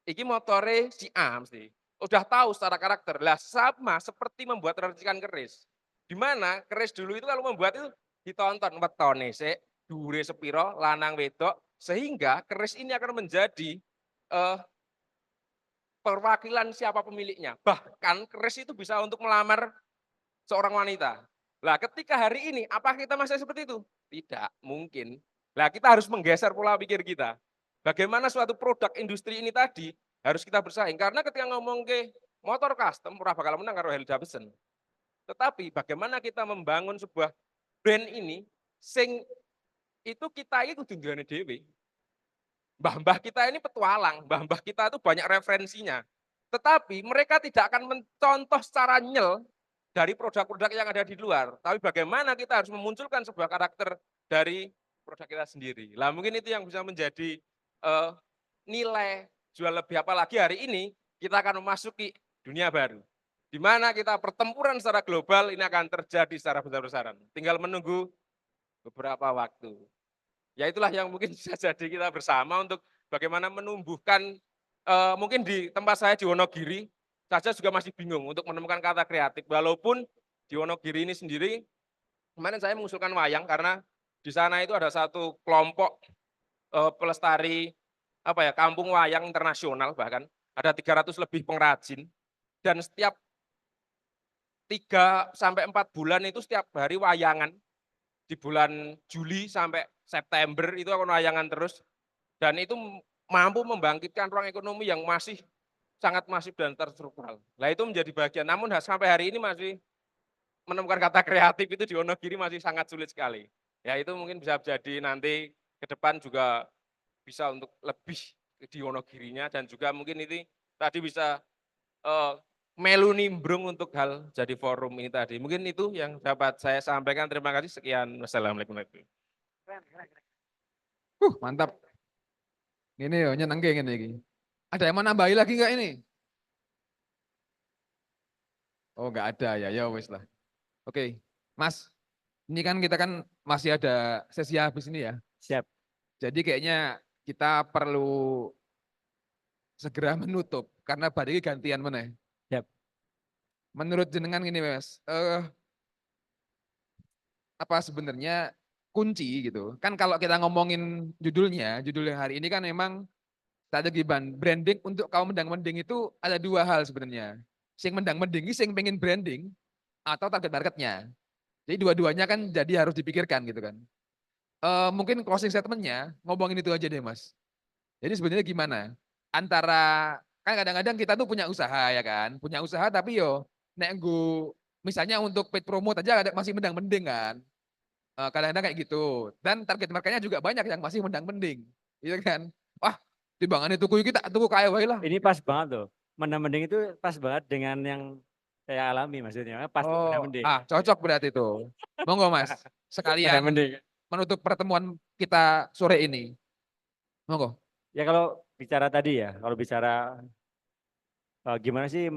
iki motore si A mesti. Udah tahu secara karakter. Lah sama seperti membuat racikan keris. Di mana keris dulu itu kalau membuat itu ditonton wetone sik, dhuwure sepiro, lanang wedok, sehingga keris ini akan menjadi perwakilan siapa pemiliknya. Bahkan keris itu bisa untuk melamar seorang wanita. Lah ketika hari ini, apakah kita masih seperti itu? Tidak, mungkin. Lah kita harus menggeser pola pikir kita. Bagaimana suatu produk industri ini tadi harus kita bersaing. Karena ketika ngomong ke motor custom, ora bakal menang karo Harley Davidson. Tetapi bagaimana kita membangun sebuah brand ini, sing itu kita itu tunjukannya dewe. Mbah-mbah kita ini petualang, mbah-mbah kita itu banyak referensinya. Tetapi mereka tidak akan mencontoh secara nyel dari produk-produk yang ada di luar. Tapi bagaimana kita harus memunculkan sebuah karakter dari produk kita sendiri. Lah mungkin itu yang bisa menjadi nilai jual lebih, apalagi hari ini kita akan memasuki dunia baru. Di mana kita pertempuran secara global ini akan terjadi secara besar-besaran. Tinggal menunggu beberapa waktu. Ya itulah yang mungkin bisa jadi kita bersama untuk bagaimana menumbuhkan, mungkin di tempat saya di Wonogiri saja juga masih bingung untuk menemukan kata kreatif. Walaupun di Wonogiri ini sendiri, kemarin saya mengusulkan wayang karena di sana itu ada satu kelompok pelestari kampung wayang internasional, bahkan ada 300 lebih pengrajin, dan setiap 3 sampai 4 bulan itu setiap hari wayangan. Di bulan Juli sampai September itu akan wayangan terus, dan itu mampu membangkitkan ruang ekonomi yang masih sangat masif dan terstruktural. Nah itu menjadi bagian, namun sampai hari ini masih menemukan kata kreatif itu di Wonogiri masih sangat sulit sekali. Ya itu mungkin bisa jadi nanti ke depan juga bisa untuk lebih di Wonogirinya, dan juga mungkin ini tadi bisa melu nimbrung untuk hal jadi forum ini tadi. Mungkin itu yang dapat saya sampaikan. Terima kasih. Sekian. Wassalamualaikum. Mantap. Ini yo nyenengke ngene iki. Ada yang mau nambahi lagi enggak ini? Oh, enggak ada ya. Ya wis lah. Oke. Mas, ini kan kita kan masih ada sesi habis ini ya. Siap. Jadi kayaknya kita perlu segera menutup karena badai gantian meneh. Siap. Menurut jenengan gini Mas, apa sebenarnya kunci gitu. Kan kalau kita ngomongin judul hari ini kan memang strategi branding untuk kaum mendang-mending itu ada 2 hal sebenarnya. Sing mendang-mending, sing pengen branding atau target marketnya. Jadi dua-duanya kan jadi harus dipikirkan gitu kan. Mungkin closing statementnya ngomongin itu aja deh Mas. Jadi sebenarnya gimana? Antara kan kadang-kadang kita tuh punya usaha ya kan, punya usaha tapi yo nek misalnya untuk paid promote aja masih mendang-mending kan. Kadang-kadang kayak gitu. Dan target marketnya juga banyak yang masih mendang-mending. Gitu kan. Wah, timbangan itu kita tuku kaya wae lah. Ini pas banget loh. Mendang-mending itu pas banget dengan yang saya alami maksudnya. Pasti mendang-mending. Cocok berarti itu. Monggo Mas, sekalian Mendang-mending. menutup pertemuan kita sore ini. Monggo. Ya kalau bicara tadi ya, kalau bicara gimana sih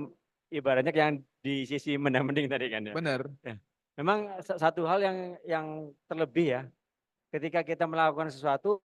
ibaratnya yang di sisi mendang-mending tadi kan ya. Bener. Ya. Memang satu hal yang terlebih ya, ketika kita melakukan sesuatu